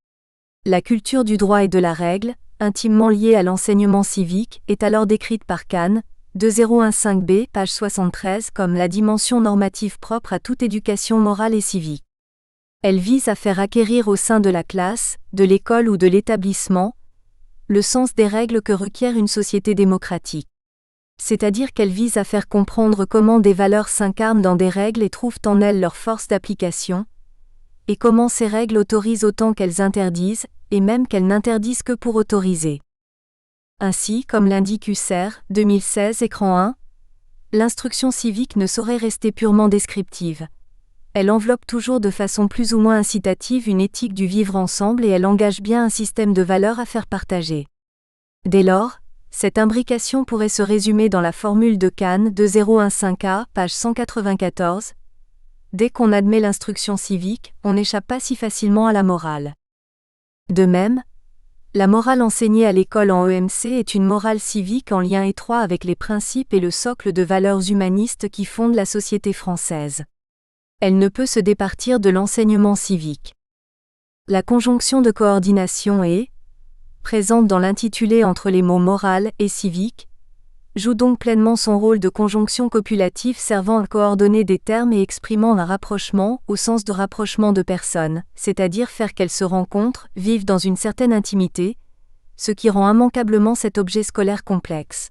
La culture du droit et de la règle, intimement liée à l'enseignement civique, est alors décrite par Kahn, 2015b, page 73, comme la dimension normative propre à toute éducation morale et civique. Elle vise à faire acquérir au sein de la classe, de l'école ou de l'établissement, le sens des règles que requiert une société démocratique. C'est-à-dire qu'elle vise à faire comprendre comment des valeurs s'incarnent dans des règles et trouvent en elles leur force d'application, et comment ces règles autorisent autant qu'elles interdisent, et même qu'elles n'interdisent que pour autoriser. Ainsi, comme l'indique USER, 2016, écran 1, l'instruction civique ne saurait rester purement descriptive. Elle enveloppe toujours de façon plus ou moins incitative une éthique du vivre ensemble et elle engage bien un système de valeurs à faire partager. Dès lors, cette imbrication pourrait se résumer dans la formule de Kahn 2015a, page 194. Dès qu'on admet l'instruction civique, on n'échappe pas si facilement à la morale. De même, la morale enseignée à l'école en EMC est une morale civique en lien étroit avec les principes et le socle de valeurs humanistes qui fondent la société française. Elle ne peut se départir de l'enseignement civique. La conjonction de coordination est, présente dans l'intitulé entre les mots moral et civique, joue donc pleinement son rôle de conjonction copulative servant à coordonner des termes et exprimant un rapprochement au sens de rapprochement de personnes, c'est-à-dire faire qu'elles se rencontrent, vivent dans une certaine intimité, ce qui rend immanquablement cet objet scolaire complexe.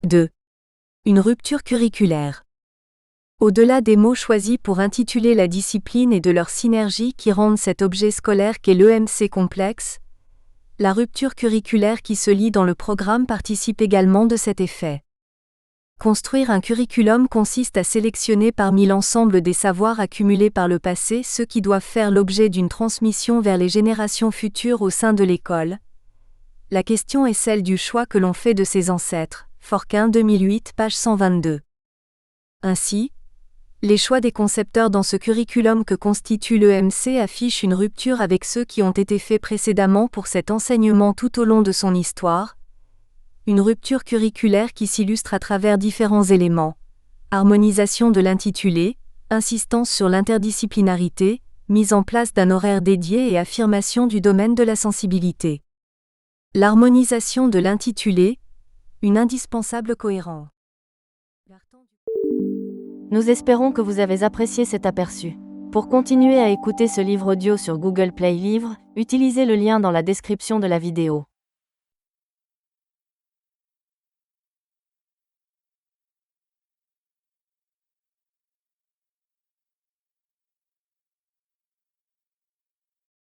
2. Une rupture curriculaire. Au-delà des mots choisis pour intituler la discipline et de leur synergie qui rendent cet objet scolaire qu'est l'EMC complexe, la rupture curriculaire qui se lit dans le programme participe également de cet effet. Construire un curriculum consiste à sélectionner parmi l'ensemble des savoirs accumulés par le passé ceux qui doivent faire l'objet d'une transmission vers les générations futures au sein de l'école. La question est celle du choix que l'on fait de ses ancêtres. Forquin 2008, page 122. Ainsi, les choix des concepteurs dans ce curriculum que constitue l'EMC affichent une rupture avec ceux qui ont été faits précédemment pour cet enseignement tout au long de son histoire. Une rupture curriculaire qui s'illustre à travers différents éléments. Harmonisation de l'intitulé, insistance sur l'interdisciplinarité, mise en place d'un horaire dédié et affirmation du domaine de la sensibilité. L'harmonisation de l'intitulé, une indispensable cohérence. Nous espérons que vous avez apprécié cet aperçu. Pour continuer à écouter ce livre audio sur Google Play Livres, utilisez le lien dans la description de la vidéo.